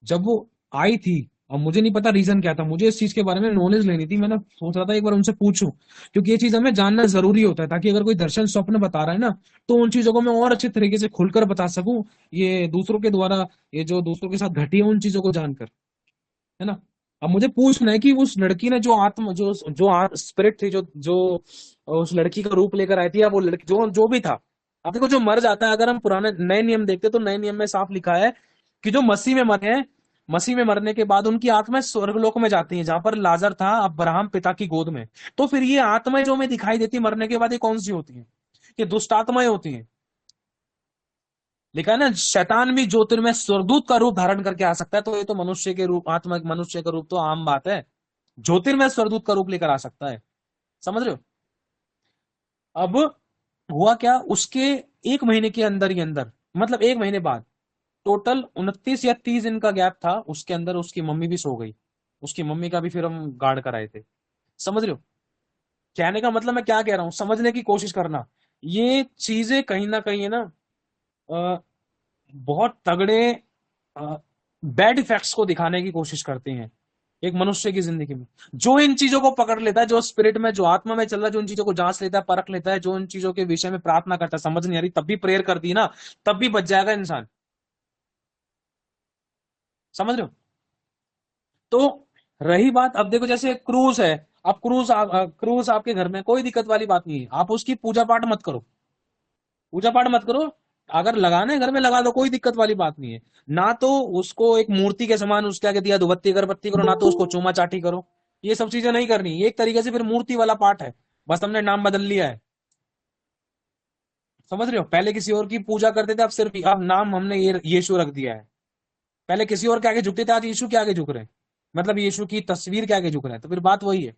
जब वो आई थी। अब मुझे नहीं पता रीजन क्या था, मुझे इस चीज के बारे में नॉलेज लेनी थी, मैंने सोच रहा था एक बार उनसे पूछूं, क्योंकि ये चीज हमें जानना जरूरी होता है, ताकि अगर कोई दर्शन स्वप्न बता रहा है ना, तो उन चीजों को मैं और अच्छे तरीके से खुलकर बता सकूं, ये दूसरों के द्वारा, ये जो दूसरों के साथ घटी है उन चीजों को जानकर, है ना। अब मुझे पूछना है कि उस लड़की ने जो आत्मा, जो स्पिरिट थी, जो उस लड़की का रूप लेकर आई थी, या वो लड़की जो जो भी था। अब देखो जो मर जाता है, अगर हम पुराने नए नियम देखते तो नए नियम में साफ लिखा है कि जो मसीह में मरे हैं, मसीह में मरने के बाद उनकी आत्माएं स्वर्गलोक में जाती हैं, जहां पर लाजर था अब्राहम पिता की गोद में। तो फिर ये आत्माएं जो हमें दिखाई देती मरने के बाद, ये कौन सी होती हैं? ये दुष्ट आत्माएं होती हैं। लिखा है ना, शैतान भी ज्योतिर्मय स्वर्गदूत का रूप धारण करके आ सकता है, तो ये तो मनुष्य के रूप, आत्मा मनुष्य का रूप तो आम बात है, ज्योतिर्मय स्वर्गदूत का रूप लेकर आ सकता है, समझ रहे हो। अब हुआ क्या, उसके 1 महीने के अंदर ही अंदर, मतलब 1 महीने बाद, टोटल 29 या 30 दिन का गैप था, उसके अंदर उसकी मम्मी भी सो गई। उसकी मम्मी का भी फिर हम गार्ड कराए थे, समझ रहे हो। कहने का मतलब मैं क्या कह रहा हूं, समझने की कोशिश करना। ये चीजें कहीं ना कहीं है ना, अ, बहुत तगड़े बैड इफेक्ट्स को दिखाने की कोशिश करते हैं। एक मनुष्य की जिंदगी में जो इन चीजों को पकड़ लेता है, जो स्पिरिट में, जो आत्मा में चल रहा है, जो इन चीजों को जांच लेता है, परख लेता है, जो इन चीजों के विषय में प्रार्थना करता है, समझ नहीं आ रही तब भी प्रेयर कर दी ना, तब भी बच जाएगा इंसान। समझ रहे हो? तो रही बात, अब देखो जैसे क्रूस है, अब क्रूस आपके घर में कोई दिक्कत वाली बात नहीं है, आप उसकी पूजा पाठ मत करो, पूजा पाठ मत करो। अगर लगाना है घर में लगा दो, कोई दिक्कत वाली बात नहीं है। ना तो उसको एक मूर्ति के समान उसके आगे दिया धुबत्ती अगरबत्ती करो, ना तो उसको चूमा चाटी करो। ये सब चीजें नहीं करनी, ये एक तरीके से फिर मूर्ति वाला पाठ है, बस हमने नाम बदल लिया है। समझ रहे हो? पहले किसी और की पूजा करते थे, अब सिर्फ अब नाम हमने ये यीशु रख दिया है। पहले किसी और के आगे झुकते थे, आज यीशु के आगे झुक रहे हैं, मतलब यीशु की तस्वीर के आगे झुक रहे हैं। तो फिर बात वही है।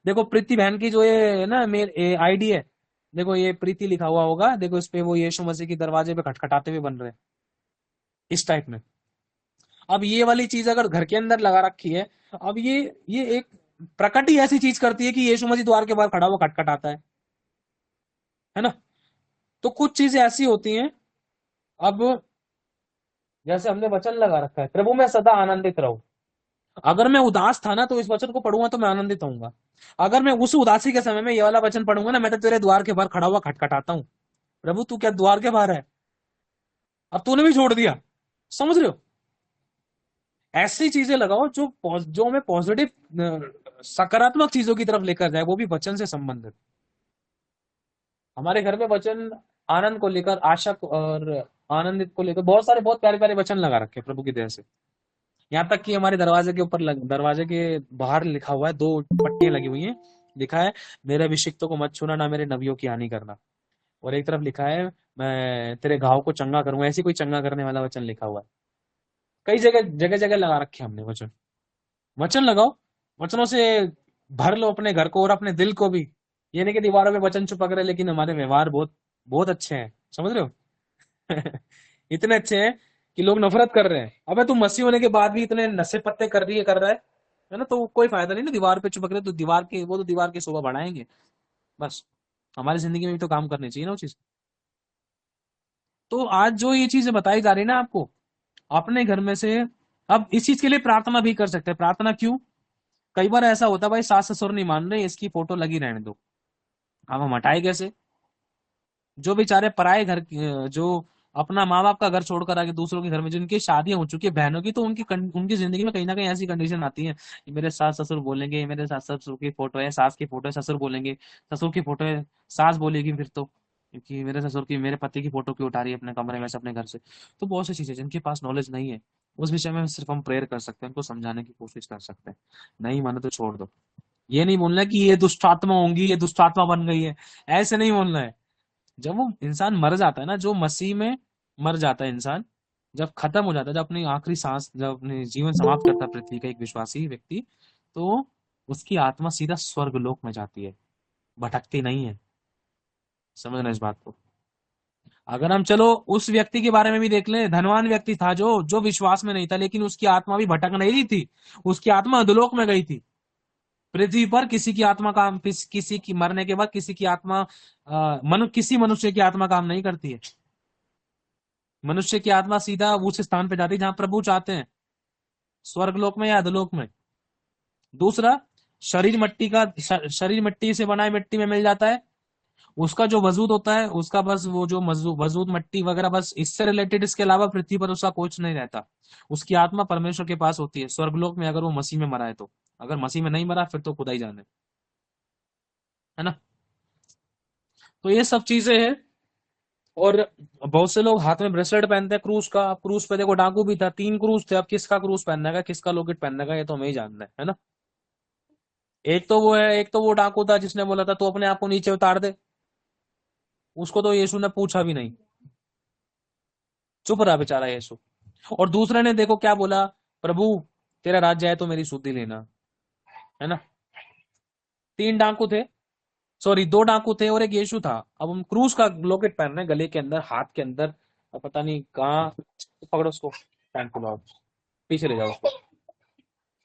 देखो प्रीति बहन की जो ये है ना मेरे आईडी है, देखो ये प्रीति लिखा हुआ होगा, देखो इस पे वो यीशु मसीह की दरवाजे पे खटखटाते हुए बन रहे हैं, इस टाइप में। अब ये वाली चीज अगर घर के अंदर लगा रखी है, अब ये एक प्रकट ही ऐसी चीज करती है कि यीशु मसीह द्वार के बाहर खड़ा हुआ खटखटाता है ना? तो कुछ चीजें ऐसी होती हैं। अब जैसे हमने वचन लगा रखा है, प्रभु मैं सदा आनंदित रहूं। अगर मैं उदास था ना, तो इस वचन को पढ़ूंगा तो मैं आनंदित होऊंगा। अगर मैं उस उदासी के समय में ये वाला वचन पढ़ूंगा ना, मैं तो तेरे द्वार के बाहर खड़ा हुआ खटखटाता हूँ। प्रभु तू क्या द्वार के बाहर है? अब तूने भी छोड़ दिया। समझ रहे हो? ऐसी चीजें लगाओ जो हमें पॉजिटिव सकारात्मक चीजों की तरफ लेकर जाए, वो भी वचन से संबंधित। हमारे घर में वचन आनंद को लेकर, आशा को और आनंदित को लेकर बहुत सारे बहुत प्यारे प्यारे वचन लगा रखे हैं प्रभु की दया से। यहाँ तक कि हमारे दरवाजे के ऊपर दरवाजे के बाहर लिखा हुआ है, दो पट्टियां लगी हुई हैं, लिखा है मेरे अभिषिक्तों को मत छूना, ना मेरे नबियों की हानि करना। और एक तरफ लिखा है मैं तेरे घाव को चंगा करूंगा। ऐसी कोई चंगा करने वाला वचन लिखा हुआ है। कई जगह जगह जगह लगा रखे हैं हमने वचन। वचन लगाओ, वचनों से भर लो अपने घर को और अपने दिल को भी। ये नहीं कि दीवारों पे वचन चिपक रहे लेकिन हमारे व्यवहार बहुत बहुत अच्छे हैं। समझ रहे हो? इतने अच्छे हैं कि लोग नफरत कर रहे हैं। अबे तू मसीह होने के बाद भी इतने नशे पत्ते कर रहा है ना, तो कोई फायदा नहीं ना। दीवार पे चिपक रहे तो दीवार की शोभा बढ़ाएंगे। बस हमारी जिंदगी में भी तो काम करनी चाहिए ना वो चीज। तो आज जो ये चीजें बताई जा रही है ना आपको, अपने घर में से, अब इस चीज के लिए प्रार्थना भी कर सकते हैं। प्रार्थना क्यों? कई बार ऐसा होता है भाई सास ससुर नहीं मान रहे, इसकी फोटो लगी रहने दो। अब हम हटाए कैसे? जो बेचारे पराए घर जो अपना माँ बाप का घर छोड़कर आके दूसरों के घर में, जिनकी शादियां हो चुकी है बहनों की, तो उनकी जिंदगी में कहीं ना कहीं ऐसी कंडीशन आती है कि मेरे सास ससुर बोलेंगे, मेरे सास ससुर की फोटो है, सास की फोटो है, ससुर बोलेंगे, ससुर की फोटो है, सास बोलेगी फिर तो, क्योंकि मेरे ससुर की, मेरे पति की फोटो क्यों उठा रही है अपने कमरे में से, अपने घर से। तो बहुत सी चीजें जिनके पास नॉलेज नहीं है उस विषय में सिर्फ हम प्रेयर कर सकते हैं, उनको समझाने की कोशिश कर सकते हैं। नहीं माने तो छोड़ दो। ये नहीं बोलना है कि ये दुष्ट आत्मा होंगी, ये दुष्ट आत्मा बन गई है, ऐसे नहीं बोलना है। जब वो इंसान मर जाता है ना, जो मसीह में मर जाता है इंसान, जब खत्म हो जाता है, जब अपनी आखिरी सांस, जब अपने जीवन समाप्त करता है पृथ्वी का एक विश्वासी व्यक्ति, तो उसकी आत्मा सीधा स्वर्ग लोक में जाती है, भटकती नहीं है। समझना इस बात को। अगर हम चलो उस व्यक्ति के बारे में भी देख लें, धनवान व्यक्ति था जो विश्वास में नहीं था, लेकिन उसकी आत्मा भी भटक नहीं रही थी, उसकी आत्मा अधोलोक में गई थी। पृथ्वी पर किसी की आत्मा काम, किसी की मरने के बाद किसी की आत्मा किसी मनुष्य की आत्मा काम नहीं करती है। मनुष्य की आत्मा सीधा उस स्थान पे जाती है जहां प्रभु चाहते हैं, स्वर्गलोक में या अधोलोक में। दूसरा, शरीर मिट्टी से बनाए मिट्टी में मिल जाता है। उसका जो वजूद होता है, उसका बस वो जो वजूद मिट्टी वगैरह, बस इससे रिलेटेड, इसके अलावा पृथ्वी पर उसका कुछ नहीं रहता। उसकी आत्मा परमेश्वर के पास होती है स्वर्गलोक में, अगर वो मसीह में मरा है तो। अगर मसीह में नहीं मरा फिर तो खुदा ही जाने, है ना? तो ये सब चीजें हैं। और बहुत से लोग हाथ में ब्रेसलेट पहनते हैं क्रूस का। अब क्रूस पे देखो डाकू भी था, 3 क्रूस थे। अब किसका क्रूस पहनने का, किसका लॉकेट पहनने का, ये तो हमें ही जानना है ना? एक तो वो डाकू था जिसने बोला था तू अपने आप को नीचे उतार दे। उसको तो यीशु ने पूछा भी नहीं, चुप रहा बेचारा यीशु। और दूसरे ने देखो क्या बोला, प्रभु तेरा राज्य है तो मेरी सुधि लेना, है ना? 3 डाकू थे, सॉरी 2 डाकू थे और एक यीशु था। अब हम क्रूस का लॉकेट पहन रहे हैं गले के अंदर, हाथ के अंदर, और पता नहीं कहाँ। पकड़ो उसको, पैंट खुलाओ, पीछे ले जाओ उसको,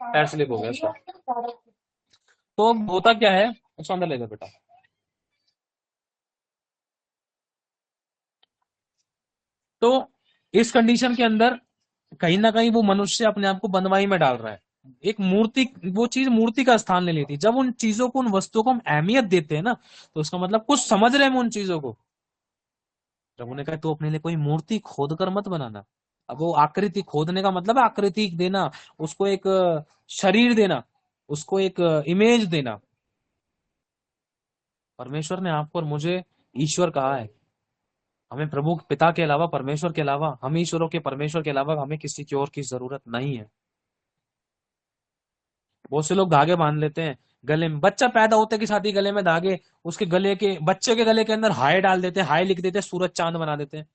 पैर स्लिप हो गया उसका। तो अब होता क्या है, उसको अंदर ले जाओ बेटा। तो इस कंडीशन के अंदर कहीं ना कहीं वो मनुष्य अपने आप को बंधवाई में डाल रहा है। एक मूर्ति, वो चीज मूर्ति का स्थान ले लेती। जब उन चीजों को, उन वस्तुओं को हम अहमियत देते हैं ना, तो उसका मतलब कुछ समझ रहे हैं हम उन चीजों को। प्रभु ने कहा तू अपने लिए कोई मूर्ति खोद कर मत बनाना। अब वो आकृति खोदने का मतलब है आकृति देना, उसको एक शरीर देना, उसको एक इमेज देना। परमेश्वर ने आपको और मुझे ईश्वर कहा है। हमें प्रभु पिता के अलावा, परमेश्वर के अलावा, हम ईश्वरों के परमेश्वर के अलावा हमें किसी की और की जरूरत नहीं है। बहुत से लोग धागे बांध लेते हैं गले में, बच्चा पैदा होते के साथ ही गले में धागे, उसके गले के, बच्चे के गले के अंदर हाय डाल देते हैं, हाय लिख देते हैं, सूरज चांद बना देते हैं।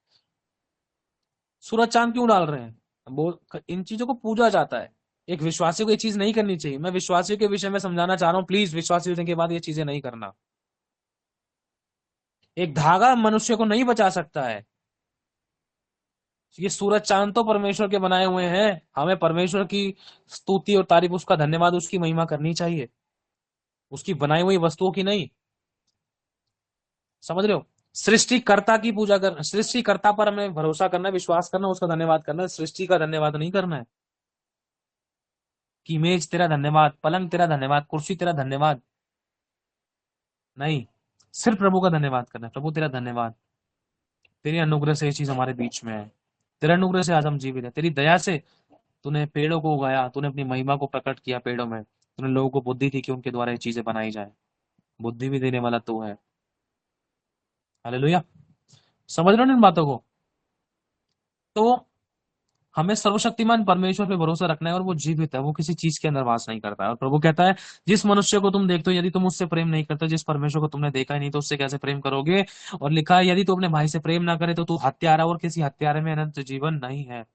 सूरज चांद क्यों डाल रहे हैं? वो इन चीजों को पूजा जाता है। एक विश्वासी को ये चीज नहीं करनी चाहिए। मैं विश्वासियों के विषय में समझाना चाह रहा हूँ, प्लीज विश्वासी होने के बाद ये चीजें नहीं करना। एक धागा मनुष्य को नहीं बचा सकता है। ये सूरज चांद तो परमेश्वर के बनाए हुए हैं। हमें परमेश्वर की स्तुति और तारीफ, उसका धन्यवाद, उसकी महिमा करनी चाहिए, उसकी बनाई हुई वस्तुओं की नहीं। समझ रहे हो? सृष्टिकर्ता की पूजा करना, सृष्टिकर्ता पर हमें भरोसा करना, विश्वास करना, उसका धन्यवाद करना। सृष्टि का धन्यवाद नहीं करना है कि मेज तेरा धन्यवाद, पलंग तेरा धन्यवाद, कुर्सी तेरा धन्यवाद, नहीं। सिर्फ प्रभु का धन्यवाद करना है। प्रभु तेरा धन्यवाद, तेरी अनुग्रह से ये चीज हमारे बीच में है, तेरे अनुग्रह से आज हम जीवित है, तेरी दया से तूने पेड़ों को उगाया, तूने अपनी महिमा को प्रकट किया पेड़ों में, तूने लोगों को बुद्धि दी कि उनके द्वारा ये चीजें बनाई जाए। बुद्धि भी देने वाला तू है। हालेलुया। समझ रहे हो ना इन बातों को? तो हमें सर्वशक्तिमान परमेश्वर पे भरोसा रखना है, और वो जीवित है, वो किसी चीज के अंदर वास नहीं करता है। और प्रभु कहता है जिस मनुष्य को तुम देखते हो, यदि तुम उससे प्रेम नहीं करते, जिस परमेश्वर को तुमने देखा ही नहीं, तो उससे कैसे प्रेम करोगे? और लिखा है यदि तू अपने भाई से प्रेम ना करे तो तू हत्यारा, और किसी हत्यारे में अनंत जीवन नहीं है।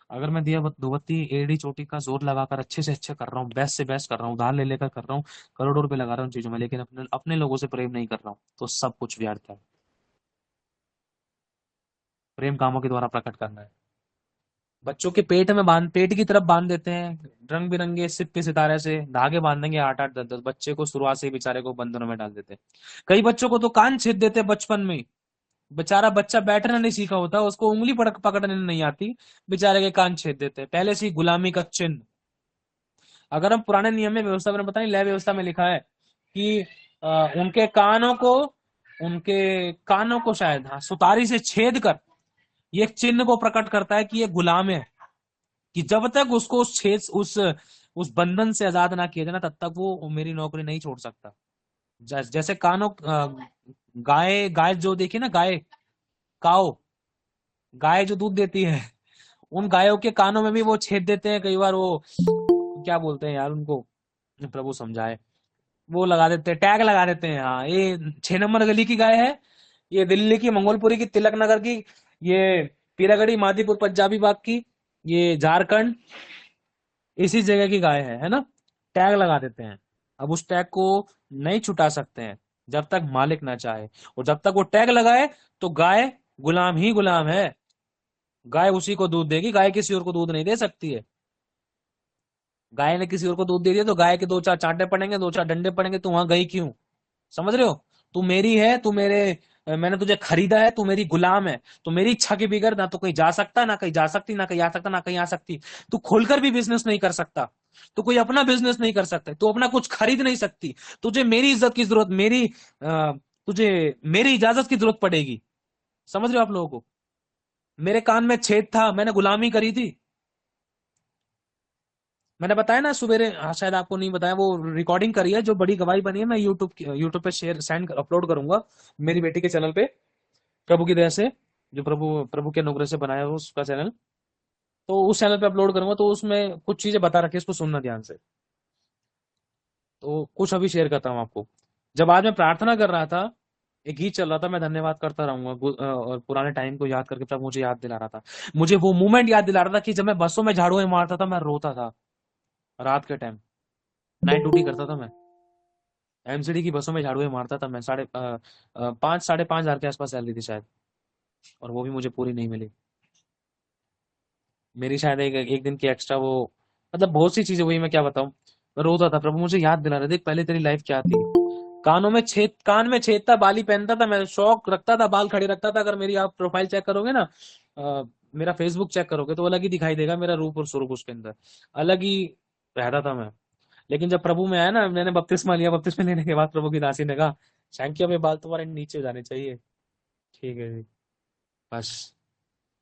अगर मैं दिया धोबत्ती एड़ी चोटी का जोर लगाकर अच्छे से अच्छे कर रहा हूँ, बेस्ट से बेस्ट कर रहा हूँ, उधार ले लेकर कर रहा हूँ, करोड़ों रुपए लगा रहा हूँ चीजों में, लेकिन अपने अपने लोगों से प्रेम नहीं कर रहा हूँ, तो सब कुछ व्यर्थ है। प्रेम कामों के द्वारा प्रकट करना है। बच्चों के पेट में बांध, पेट की तरफ बांध देते हैं रंग बिरंगे सिप्पे सितारे से, धागे बांधेंगे 8-8 10-10, बच्चे को शुरुआत से ही बेचारे को बंधनों में डाल देते हैं। कई बच्चों को तो कान छेद देते हैं बचपन में ही। बेचारा बच्चा बैठना नहीं सीखा होता, उसको उंगली पकड़ने नहीं आती, बेचारे के कान छेद देते हैं। पहले से ही गुलामी का चिन्ह। अगर हम पुराने नियम में व्यवस्था में, पता नहीं लय व्यवस्था में लिखा है कि उनके कानों को शायद, हाँ, सुतारी से छेद कर, ये एक चिन्ह को प्रकट करता है कि ये गुलाम है, कि जब तक उसको उस छेद, उस बंधन से आजाद ना किया जाए ना, तब तक वो मेरी नौकरी नहीं छोड़ सकता। जैसे कानों, गाय, गाय जो देखी ना, गाय, काओ, गाय जो दूध देती है, उन गायों के कानों में भी वो छेद देते हैं कई बार। वो क्या बोलते हैं यार उनको, प्रभु समझाए, वो लगा देते हैं, टैग लगा देते हैं। हाँ, ये 6 नंबर गली की गाय है, ये दिल्ली की मंगोलपुरी की, तिलक नगर की, ये पीरागढ़ी मादीपुर पंजाबी बाग की, ये झारखंड, इसी जगह की गाय है ना। टैग लगा देते हैं। अब उस टैग को नहीं छुटा सकते हैं जब तक मालिक ना चाहे, और जब तक वो टैग लगाए तो गाय गुलाम ही गुलाम है। गाय उसी को दूध देगी, गाय किसी और को दूध नहीं दे सकती है। गाय ने किसी और को दूध दे दिया तो गाय के 2-4 चांटे पड़ेंगे, 2-4 डंडे पड़ेंगे, तू वहां गई क्यों? समझ रहे हो? तू मेरी है, तू मेरे, मैंने तुझे खरीदा है, तू मेरी गुलाम है, तो मेरी इच्छा के बिगड़ ना तो कहीं जा सकता, ना कहीं जा सकती, ना कहीं आ सकता, ना कहीं आ सकती। तू खोलकर भी बिजनेस नहीं कर सकता, तू कोई अपना बिजनेस नहीं कर सकता, तू अपना कुछ खरीद नहीं सकती। तुझे मेरी इज्जत की जरूरत, तुझे मेरी इजाजत की जरूरत पड़ेगी। समझ रहे हो आप लोगों को? मेरे कान में छेद था, मैंने गुलामी करी थी। मैंने बताया ना सुबेरे, हाँ, शायद आपको नहीं बताया, वो रिकॉर्डिंग करी है जो बड़ी गवाही बनी है, मैं यूट्यूब पे शेयर सेंड अपलोड करूंगा मेरी बेटी के चैनल पे, प्रभु की दया से, जो प्रभु प्रभु के अनुग्रह से बनाया हो उसका चैनल। तो उस चैनल पे अपलोड करूंगा, तो उसमें कुछ चीजें बता रखी है, उसको सुनना ध्यान से। तो कुछ अभी शेयर करता हूँ आपको। जब आज मैं प्रार्थना कर रहा था, एक गीत चल रहा था, मैं धन्यवाद करता रहूंगा, और पुराने टाइम को याद करके प्रभु मुझे याद दिला रहा था। मुझे वो मोमेंट याद दिला रहा था कि जब मैं बसों में झाड़ू मारता था, मैं रोता था रात के टाइम, नाइट ड्यूटी करता था मैं, एमसीडी की बसों में झाड़ू मारता था मैं। 5-5.5 हजार के आसपास सैलरी थी शायद, और वो भी मुझे पूरी नहीं मिली। मेरी शायद एक दिन की एक्स्ट्रा वो, मतलब बहुत सी चीजें हुई, मैं क्या बताऊं। मैं रोता था, प्रभु मुझे याद दिला रहे, देख पहले तेरी लाइफ क्या थी। कान में छेद था, बाली पहनता था मैं, शौक रखता था, बाल खड़े रखता था। अगर मेरी आप प्रोफाइल चेक करोगे ना, मेरा फेसबुक चेक करोगे, तो अलग ही दिखाई देगा मेरा रूप और स्वरूप उसके अंदर, अलग ही रहता था मैं। लेकिन जब प्रभु में आया ना, मैंने बपतिस्मा लिया, बपतिस्मा लेने के बाद प्रभु की दासी ने कहा, थैंक यू, अभी बाल तुम्हारे नीचे हो जाने चाहिए। ठीक है जी, बस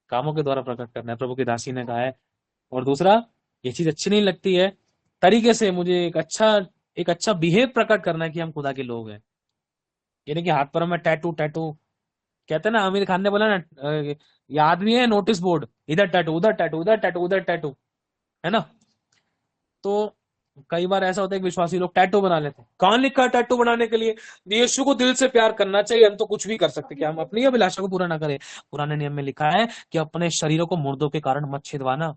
कामों के द्वारा प्रकट करना है, प्रभु की दासी ने कहा है। और दूसरा, ये चीज अच्छी नहीं लगती है, तरीके से मुझे एक अच्छा बिहेव प्रकट करना है कि हम खुदा के लोग हैं। यानी कि हाथ पैरों में टैटू टैटू, कहते हैं ना, आमिर खान ने बोला ना, याद भी है नोटिस बोर्ड, इधर टैटू उधर टैटू उधर टैटू उधर टैटू, है ना। तो कई बार ऐसा होता है कि विश्वासी लोग टैटू बना लेते हैं। कहां लिखा है टैटू बनाने के लिए? यीशु को दिल से प्यार करना चाहिए, हम तो कुछ भी कर सकते हैं, कि हम अपनी अभिलाषा को पूरा ना करें। पुराने नियम में लिखा है कि अपने शरीरों को मुर्दों के कारण मत छिदवाना।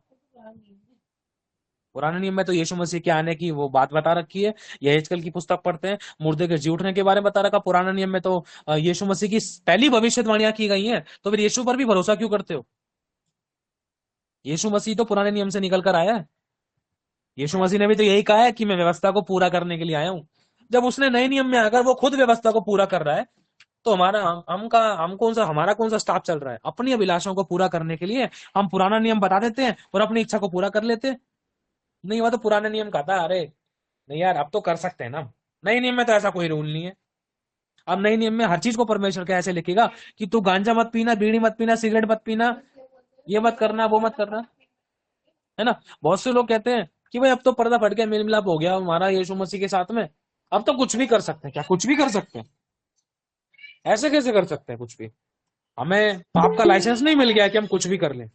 पुराने नियम में तो यीशु मसीह के आने की वो बात बता रखी है। यहेजकेल की पुस्तक पढ़ते हैं, मुर्दे के जी उठने के बारे में बता रखा। पुराने नियम में तो यीशु मसीह की पहली भविष्यवाणियां की गई हैं। तो फिर यीशु पर भी भरोसा क्यों करते हो? यीशु मसीह तो पुराने नियम से निकल कर आया है। यीशु मसीह ने भी तो यही कहा है कि मैं व्यवस्था को पूरा करने के लिए आया हूं। जब उसने नए नियम में आकर वो खुद व्यवस्था को पूरा कर रहा है, तो हमारा हम कौन सा, हमारा कौन सा स्टाफ चल रहा है? अपनी अभिलाषाओं को पूरा करने के लिए हम पुराना नियम बता देते हैं और अपनी इच्छा को पूरा कर लेते हैं। नहीं हुआ तो पुराने नियम कहता है, अरे नहीं यार, अब तो कर सकते हैं ना। नए नियम में तो ऐसा कोई रूल नहीं है। अब नए नियम में हर चीज को परमेश्वर क्या ऐसे लिखेगा कि तू गांजा मत पीना, बीड़ी मत पीना, सिगरेट मत पीना, ये मत करना, वो मत करना, है ना। बहुत से लोग कहते हैं कि भाई अब तो पर्दा फट गया, मेल मिलाप हो गया हमारा यीशु मसीह के साथ में, अब तो कुछ भी कर सकते हैं। क्या कुछ भी कर सकते हैं? ऐसे कैसे कर सकते हैं कुछ भी? हमें पाप का लाइसेंस नहीं मिल गया कि हम कुछ भी कर लें,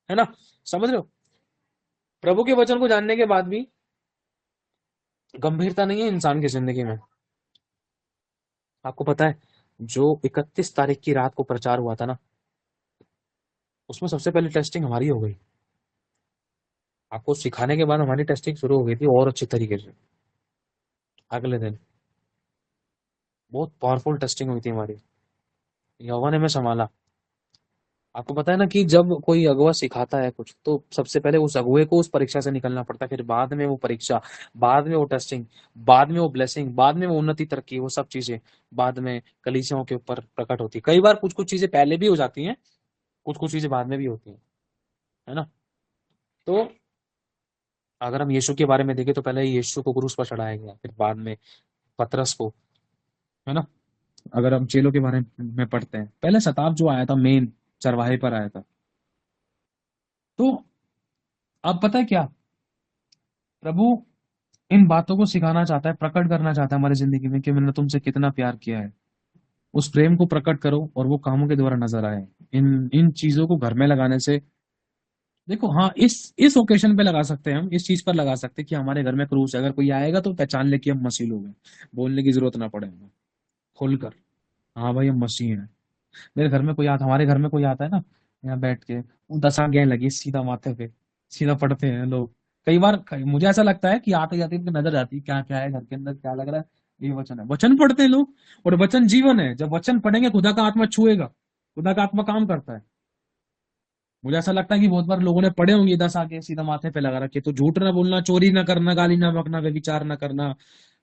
है ना। समझ रहे हो? प्रभु के वचन को जानने के बाद भी गंभीरता नहीं है इंसान की जिंदगी में। आपको पता है, जो 31 तारीख की रात को प्रचार हुआ था ना, उसमें सबसे पहले टेस्टिंग हमारी हो गई। आपको सिखाने के बाद हमारी टेस्टिंग शुरू हो गई थी, और अच्छी तरीके से। अगले दिन बहुत पावरफुल टेस्टिंग हुई थी हमारी। यहोवा ने हमें संभाला। आपको पता है ना कि जब कोई अगुवा सिखाता है कुछ, तो सबसे पहले उस अगुवे को उस परीक्षा से निकलना पड़ता है, फिर बाद में वो परीक्षा, बाद में वो टेस्टिंग, बाद में वो ब्लेसिंग, बाद में वो उन्नति, तरक्की, वो सब चीजें बाद में कलीसियाओं के ऊपर प्रकट होती है। कई बार कुछ कुछ चीजें पहले भी हो जाती हैं, कुछ कुछ चीजें बाद में भी होती हैं, है ना। तो अगर हम यीशु के बारे में देखें, तो पहले यीशु को क्रूस पर चढ़ाया गया, फिर बाद में पतरस को, है ना। अगर हम चेलों के बारे में पढ़ते हैं, पहले शताब जो आया था मेन चरवाहे पर आया था। तो अब पता है क्या, प्रभु इन बातों को सिखाना चाहता है, प्रकट करना चाहता है हमारी जिंदगी में कि मैंने तुमसे कितना प्यार किया है। उस प्रेम को प्रकट करो और वो कामों के द्वारा नजर आए। इन इन चीजों को घर में लगाने से, देखो, हाँ, इस ओकेशन पे लगा सकते हैं, हम इस चीज पर लगा सकते हैं कि हमारे घर में क्रूस है, अगर कोई आएगा तो पहचान ले कि हम मसीह लोग हैं। बोलने की जरूरत ना पड़े हमें, खोलकर, हाँ भाई हम मसीह हैं। मेरे घर में कोई आता, हमारे घर में कोई आता है ना, यहाँ बैठ के वो 10 आज्ञाएं लगी सीधा माथे पे, सीधा पढ़ते हैं लोग। कई बार मुझे ऐसा लगता है कि आते जाते इनको नजर आती है क्या क्या है घर के अंदर, क्या लग रहा है, ये वचन है, वचन पढ़ते हैं लोग। और वचन जीवन है, जब वचन पढ़ेंगे खुदा का आत्मा छुएगा, खुदा का आत्मा काम करता है। मुझे ऐसा लगता है कि बहुत बार लोगों ने पढ़े होंगे 10 आज्ञाएं सीधा माथे पे लगा रखे, तो झूठ ना बोलना, चोरी ना करना, गाली ना बकना, व्यभिचार ना करना,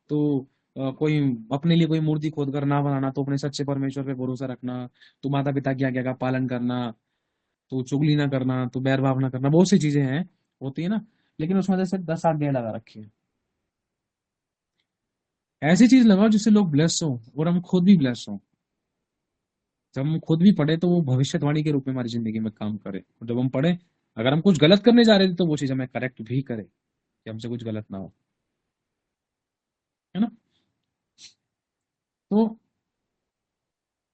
तो कोई अपने लिए कोई मूर्ति खोद कर ना बनाना, तो अपने सच्चे परमेश्वर पे भरोसा रखना, तो माता पिता की आज्ञा का पालन करना, तो चुगली ना करना, तो बैर भाव ना करना, बहुत सी चीजें हैं, होती है ना। लेकिन उसमें से सिर्फ 10 आज्ञाएं लगा रखी है। ऐसी चीज लगाओ जिससे लोग ब्लेस हो और हम खुद भी ब्लेस हो। जब हम खुद भी पढ़े तो वो भविष्यवाणी के रूप में हमारी जिंदगी में काम करे, और जब हम पढ़े, अगर हम कुछ गलत करने जा रहे थे तो वो चीज हमें करेक्ट भी करे कि हमसे कुछ गलत ना हो, है ना। तो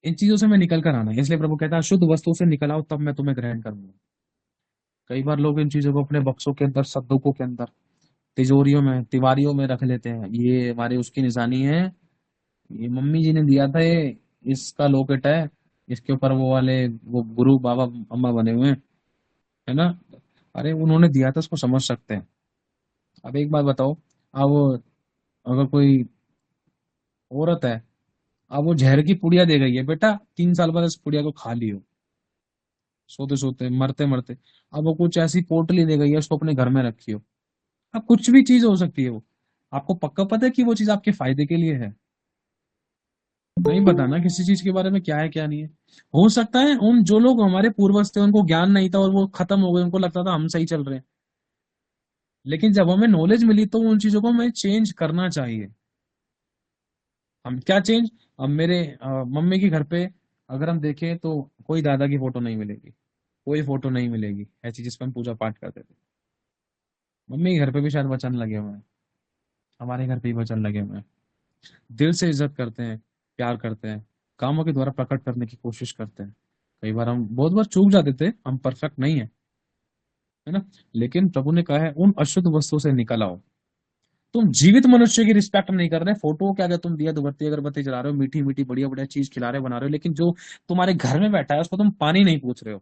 इन चीजों से मैं निकल कर आना है, इसलिए प्रभु कहता है शुद्ध वस्तु से निकल आओ, तब मैं तुम्हें ग्रहण करूंगा। कई बार लोग इन चीजों को अपने बक्सों के अंदर, संदूकों के अंदर, तिजोरियों में, तिवारियों में रख लेते हैं। ये हमारी उसकी निशानी है, ये मम्मी जी ने दिया था, ये इसका लॉकेट है, इसके ऊपर वो वाले वो गुरु बाबा अम्मा बने हुए हैं, है ना। अरे उन्होंने दिया था, उसको समझ सकते हैं। अब एक बात बताओ, अब अगर कोई औरत है, अब वो जहर की पुड़िया दे गई है, बेटा 3 साल बाद इस पुड़िया को खा लियो, सोते सोते, मरते मरते। अब वो कुछ ऐसी पोटली दे गई है, उसको अपने घर में रखियो। अब कुछ भी चीज हो सकती है वो, आपको पक्का पता है कि वो चीज आपके फायदे के लिए है। नहीं पता ना किसी चीज के बारे में क्या है क्या नहीं है। हो सकता है उन जो लोग हमारे पूर्वज थे उनको ज्ञान नहीं था और वो खत्म हो गए, उनको लगता था हम सही चल रहे हैं, लेकिन जब हमें नॉलेज मिली तो उन चीजों को हमें चेंज करना चाहिए। हम क्या चेंज, अब मेरे मम्मी के घर पे अगर हम देखें तो कोई दादा की फोटो नहीं मिलेगी, कोई फोटो नहीं मिलेगी ऐसी जिस पर हम पूजा पाठ करते थे। मम्मी के घर पे भी शायद वचन लगे हुए हैं, हमारे घर पे भी वचन लगे हुए हैं। दिल से इज्जत करते हैं, प्यार करते हैं, कामों के द्वारा प्रकट करने की कोशिश करते हैं। कई बार हम बहुत बार चूक जाते थे, हम परफेक्ट नहीं है, है ना। लेकिन प्रभु ने कहा है उन अशुद्ध वस्तुओं से निकल आओ। तुम जीवित मनुष्य की रिस्पेक्ट नहीं कर रहे, फोटो क्या क्या तुम दिया दुबत्ती अगरबत्ती जला रहे हो, मीठी मीठी बढ़िया बढ़िया चीज खिला रहे हो बना रहे हो, लेकिन जो तुम्हारे घर में बैठा है उसको तुम पानी नहीं पूछ रहे हो।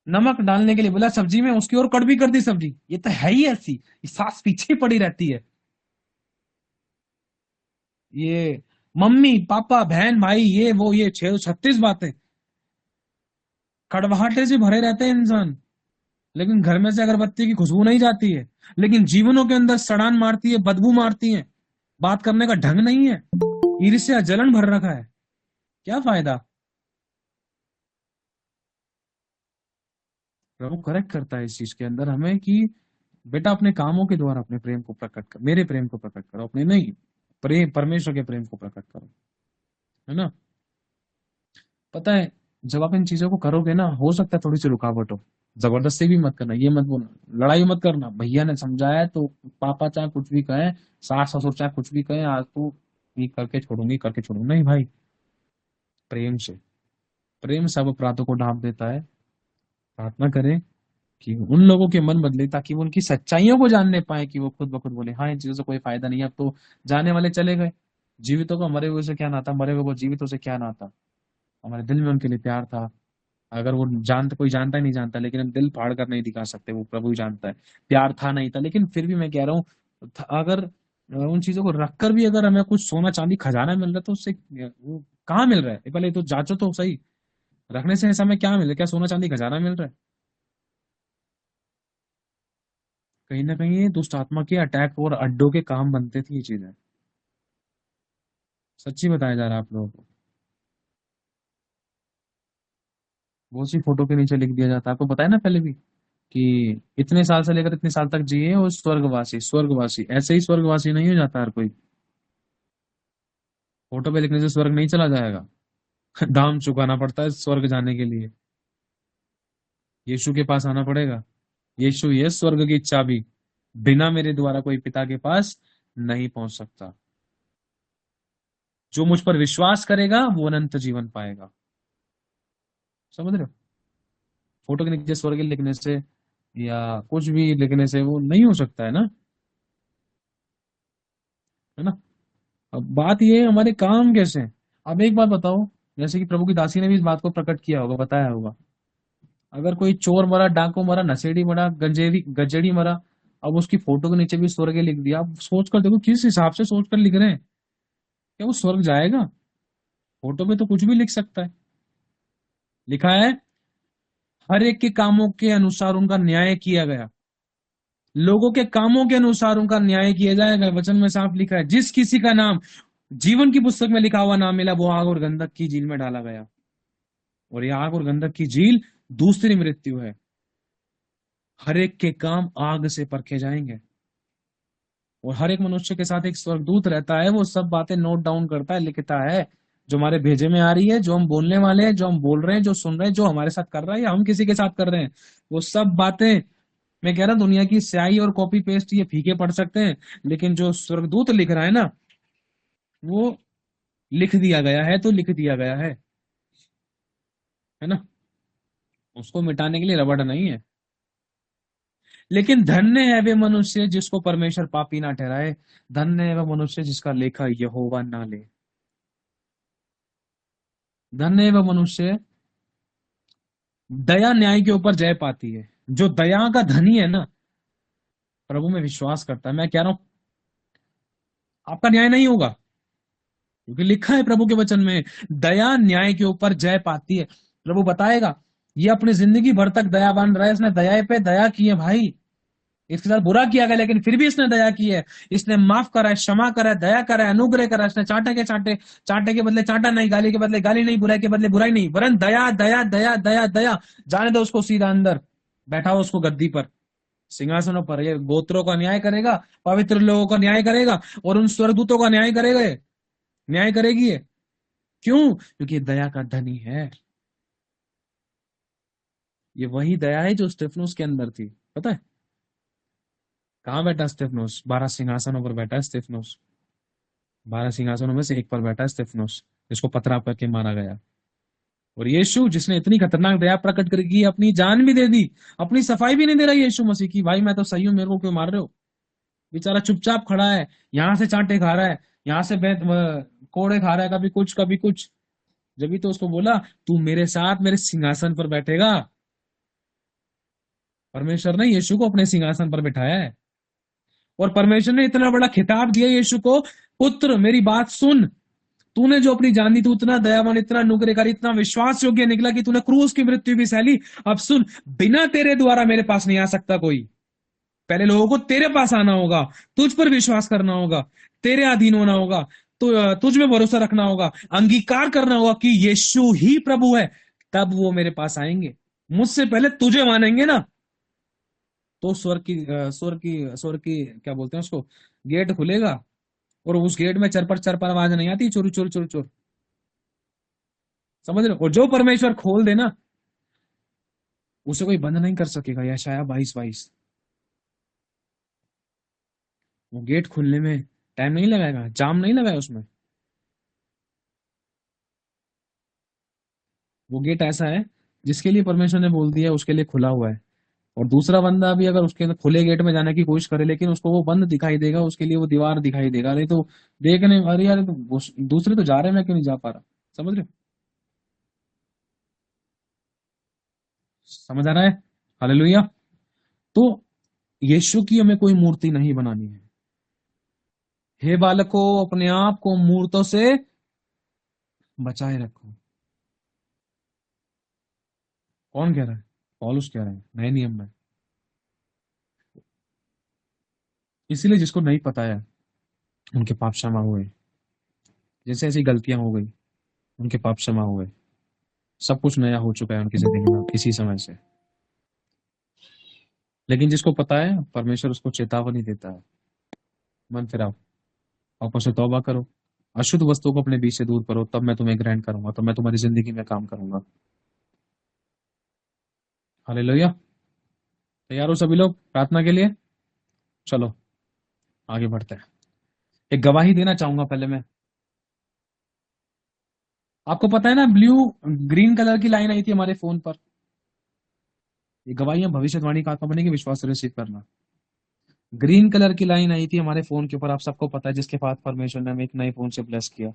नमक डालने के लिए बोला सब्जी में, उसकी और कड़वी कर दी सब्जी, ये तो है ही ऐसी, ये सास पीछे ही पड़ी रहती है। ये मम्मी पापा बहन भाई ये वो ये 636 बातें, कड़वाहटे से भरे रहते हैं इंसान, लेकिन घर में से अगरबत्ती की खुशबू नहीं जाती है, लेकिन जीवनों के अंदर सड़ान मारती है, बदबू मारती है, बात करने का ढंग नहीं है, ईर्ष्या जलन भर रखा है, क्या फायदा। प्रभु करेक्ट करता है इस चीज के अंदर हमें कि बेटा अपने कामों के द्वारा अपने प्रेम को प्रकट कर, मेरे प्रेम को प्रकट करो, अपने नहीं, प्रेम परमेश्वर के प्रेम को प्रकट करो, है ना। पता है जब आप इन चीजों को करोगे ना, हो सकता है थोड़ी सी रुकावट हो, जबरदस्ती भी मत करना, ये मत बोलना, लड़ाई मत करना, भैया ने समझाया है तो पापा चाहे कुछ भी कहे, सास ससुर चाहे कुछ भी कहे, आज तो ये करके छोड़ूंगी नहीं भाई। प्रेम से, प्रेम सब अपराधों को ढांप देता है। प्रार्थना करें कि उन लोगों के मन बदले ताकि वो उनकी सच्चाइयों को जानने पाए, कि वो खुद ब खुद बोले हाँ इन चीजों से कोई फायदा नहीं है, अब तो जाने वाले चले गए, जीवितों को मरे हुए से क्या नाता, मरे हुए को जीवितों से क्या नाता। हमारे दिल में उनके लिए प्यार था, अगर वो जानता, कोई जानता ही नहीं जानता, लेकिन हम दिल फाड़ कर नहीं दिखा सकते, वो प्रभु ही जानता है। प्यार था नहीं था, लेकिन फिर भी मैं कह रहा हूँ अगर उन चीजों को रखकर भी अगर हमें कुछ सोना चांदी खजाना मिल रहा है तो उससे वो कहाँ मिल रहा है, पहले तो जांचो तो सही, रखने से ऐसा में क्या मिल रहा है, क्या सोना चांदी खजाना मिल रहा है। कहीं ना कहीं ये दुष्ट आत्मा के अटैक और अड्डों के काम बनते थी ये चीजें, सच्ची बताया जा रहा है आप लोगों को। बहुत सी फोटो के नीचे लिख दिया जाता है, आपको बताया ना पहले भी कि इतने साल से लेकर इतने साल तक जिए और स्वर्गवासी, स्वर्गवासी ऐसे ही स्वर्गवासी नहीं हो जाता हर कोई, फोटो पे लिखने से स्वर्ग नहीं चला जाएगा। दाम चुकाना पड़ता है स्वर्ग जाने के लिए, यीशु के पास आना पड़ेगा। यीशु ये स्वर्ग की चाबी, बिना मेरे द्वारा कोई पिता के पास नहीं पहुंच सकता। जो मुझ पर विश्वास करेगा वो अनंत जीवन पाएगा, समझ रहे हो। फोटो के नीचे स्वर्ग लिखने से या कुछ भी लिखने से वो नहीं हो सकता है ना, है ना। अब बात ये है हमारे काम कैसे हैं। अब एक बात बताओ, जैसे कि प्रभु की दासी ने भी इस बात को प्रकट किया होगा, बताया होगा, अगर कोई चोर मरा, डाकू मरा, नशेड़ी मरा, गंजेड़ी गजेड़ी मरा, अब उसकी फोटो के नीचे भी स्वर्ग लिख दिया, अब सोच कर देखो किस हिसाब से सोच कर लिख रहे हैं, क्या वो स्वर्ग जाएगा। फोटो पे तो कुछ भी लिख सकता है, लिखा है हर एक के कामों के अनुसार उनका न्याय किया गया, लोगों के कामों के अनुसार उनका न्याय किया जाएगा। वचन में साफ लिखा है जिस किसी का नाम जीवन की पुस्तक में लिखा हुआ नाम मिला वो आग और गंधक की झील में डाला गया, और ये आग और गंधक की झील दूसरी मृत्यु है। हर एक के काम आग से परखे जाएंगे, और हर एक मनुष्य के साथ एक स्वर्गदूत रहता है, वो सब बातें नोट डाउन करता है, लिखता है जो हमारे भेजे में आ रही है, जो हम बोलने वाले हैं, जो हम बोल रहे हैं, जो सुन रहे हैं, जो हमारे साथ कर रहा है या हम किसी के साथ कर रहे हैं, वो सब बातें। मैं कह रहा हूं दुनिया की स्याही और कॉपी पेस्ट ये फीके पड़ सकते हैं, लेकिन जो स्वर्गदूत लिख रहा है ना, वो लिख दिया गया है तो लिख दिया गया है ना, उसको मिटाने के लिए रबड़ नहीं है। लेकिन धन्य है वे मनुष्य जिसको परमेश्वर पापी ना ठहराए, धन्य है वह मनुष्य जिसका लेखा यहोवा ना ले, धन्य है वह मनुष्य। दया न्याय के ऊपर जय पाती है, जो दया का धनी है ना, प्रभु में विश्वास करता है। मैं कह रहा हूं आपका न्याय नहीं होगा, क्योंकि लिखा है प्रभु के वचन में दया न्याय के ऊपर जय पाती है। प्रभु बताएगा ये अपनी जिंदगी भर तक दयावान रहा है, इसने दया पे दया की है भाई, इसके साथ बुरा किया गया, लेकिन फिर भी इसने दया की है, इसने माफ करा है, क्षमा करा है, दया करा है, अनुग्रह करा है। इसने चाटे के चाटे, चाटे के बदले चाटा नहीं, गाली के बदले गाली नहीं, बुराई के बदले बुराई नहीं, वरन दया दया दया दया दया। जाने दो उसको सीधा अंदर, बैठाओ उसको गद्दी पर, सिंहासनों पर। ये गोत्रों का न्याय करेगा, पवित्र लोगों का न्याय करेगा, और उन स्वर्गदूतों का न्याय करेगा, न्याय करेगी ये। क्यों? क्योंकि ये दया का धनी है। ये वही दया है जो स्टेफनोस के अंदर थी। पता है कहाँ बैठा स्टेफनोस? 12 सिंहासनों पर बैठा है स्टेफनोस। 12 सिंहासनों में से एक पर बैठा है स्टेफनोस, जिसको पथराव करके मारा गया। और यीशु, जिसने इतनी खतरनाक दया प्रकट करके अपनी जान भी दे दी, अपनी सफाई भी नहीं दे रहा यीशु मसीह की, भाई मैं तो सही हूं, मेरे को क्यों मार रहे हो? बेचारा चुपचाप खड़ा है, यहाँ से चांटे खा रहा है, यहाँ से कोड़े खा रहा है, कभी कुछ कभी कुछ। जब भी तो उसको बोला, तू मेरे साथ मेरे सिंहासन पर बैठेगा। परमेश्वर ने यीशु को अपने सिंहासन पर बिठाया है, और परमेश्वर ने इतना बड़ा खिताब दिया यीशु को, पुत्र मेरी बात सुन, तूने जो अपनी जान दी, तू इतना दयावान, इतना अनुग्रहकारी, इतना विश्वास योग्य निकला कि तूने क्रूस की मृत्यु भी सहली। अब सुन, बिना तेरे द्वारा मेरे पास नहीं आ सकता कोई। पहले लोगों को तेरे पास आना होगा, तुझ पर विश्वास करना होगा, तेरे अधीन होना होगा, तो तुझ में भरोसा रखना होगा, अंगीकार करना होगा कि यीशु ही प्रभु है, तब वो मेरे पास आएंगे। मुझसे पहले तुझे मानेंगे ना, तो स्वर्ग की क्या बोलते हैं उसको, गेट खुलेगा, और उस गेट में चरपर आवाज नहीं आती, चोर चोर चोर चोर। समझ रहे हो? और जो परमेश्वर खोल देना, उसे कोई बंद नहीं कर सकेगा। यशायाह 22:22। वो गेट खुलने में टाइम नहीं लगाएगा, जाम नहीं लगाया उसमें। वो गेट ऐसा है, जिसके लिए परमेश्वर ने बोल दिया उसके लिए खुला हुआ है। और दूसरा बंदा भी अगर उसके अंदर खुले गेट में जाने की कोशिश करे, लेकिन उसको वो बंद दिखाई देगा, उसके लिए वो दीवार दिखाई देगा, अरे तो देखने, अरे यार तो दूसरे तो जा रहे हैं, मैं क्यों नहीं जा पा रहा? समझ रहे हो? समझ आ रहा है? हालेलुया। तो यीशु की हमें कोई मूर्ति नहीं बनानी है। हे बालकों, अपने आप को मूर्तों से बचाए रखो। कौन कह रहा है? पौलुस कह रहे हैं, नए नियम में। इसीलिए जिसको नहीं पता है, उनके पाप क्षमा हुए, जैसे ऐसी गलतियां हो गई, उनके पाप क्षमा हुए, सब कुछ नया हो चुका है उनकी जिंदगी में इसी समय से। लेकिन जिसको पता है, परमेश्वर उसको चेतावनी देता है, मन फिराओ, पापों से तौबा करो, अशुद्ध वस्तुओं को अपने बीच से दूर करो, तब मैं तुम्हें ग्रहण करूंगा, तब मैं तुम्हारी जिंदगी में काम करूंगा। हालेलुया। तैयार हो सभी लोग प्रार्थना के लिए? चलो आगे बढ़ते हैं। एक गवाही देना चाहूंगा पहले मैं। आपको पता है ना, ब्लू ग्रीन कलर की लाइन आई थी हमारे फोन पर। ये गवाही भविष्यवाणी का आत्मा बनेगी, विश्वास से रिसीव करना। ग्रीन कलर की लाइन आई थी हमारे फोन के ऊपर, आप सबको पता है, जिसके बाद परमेश्वर ने हमें एक नए फोन से ब्लेस किया,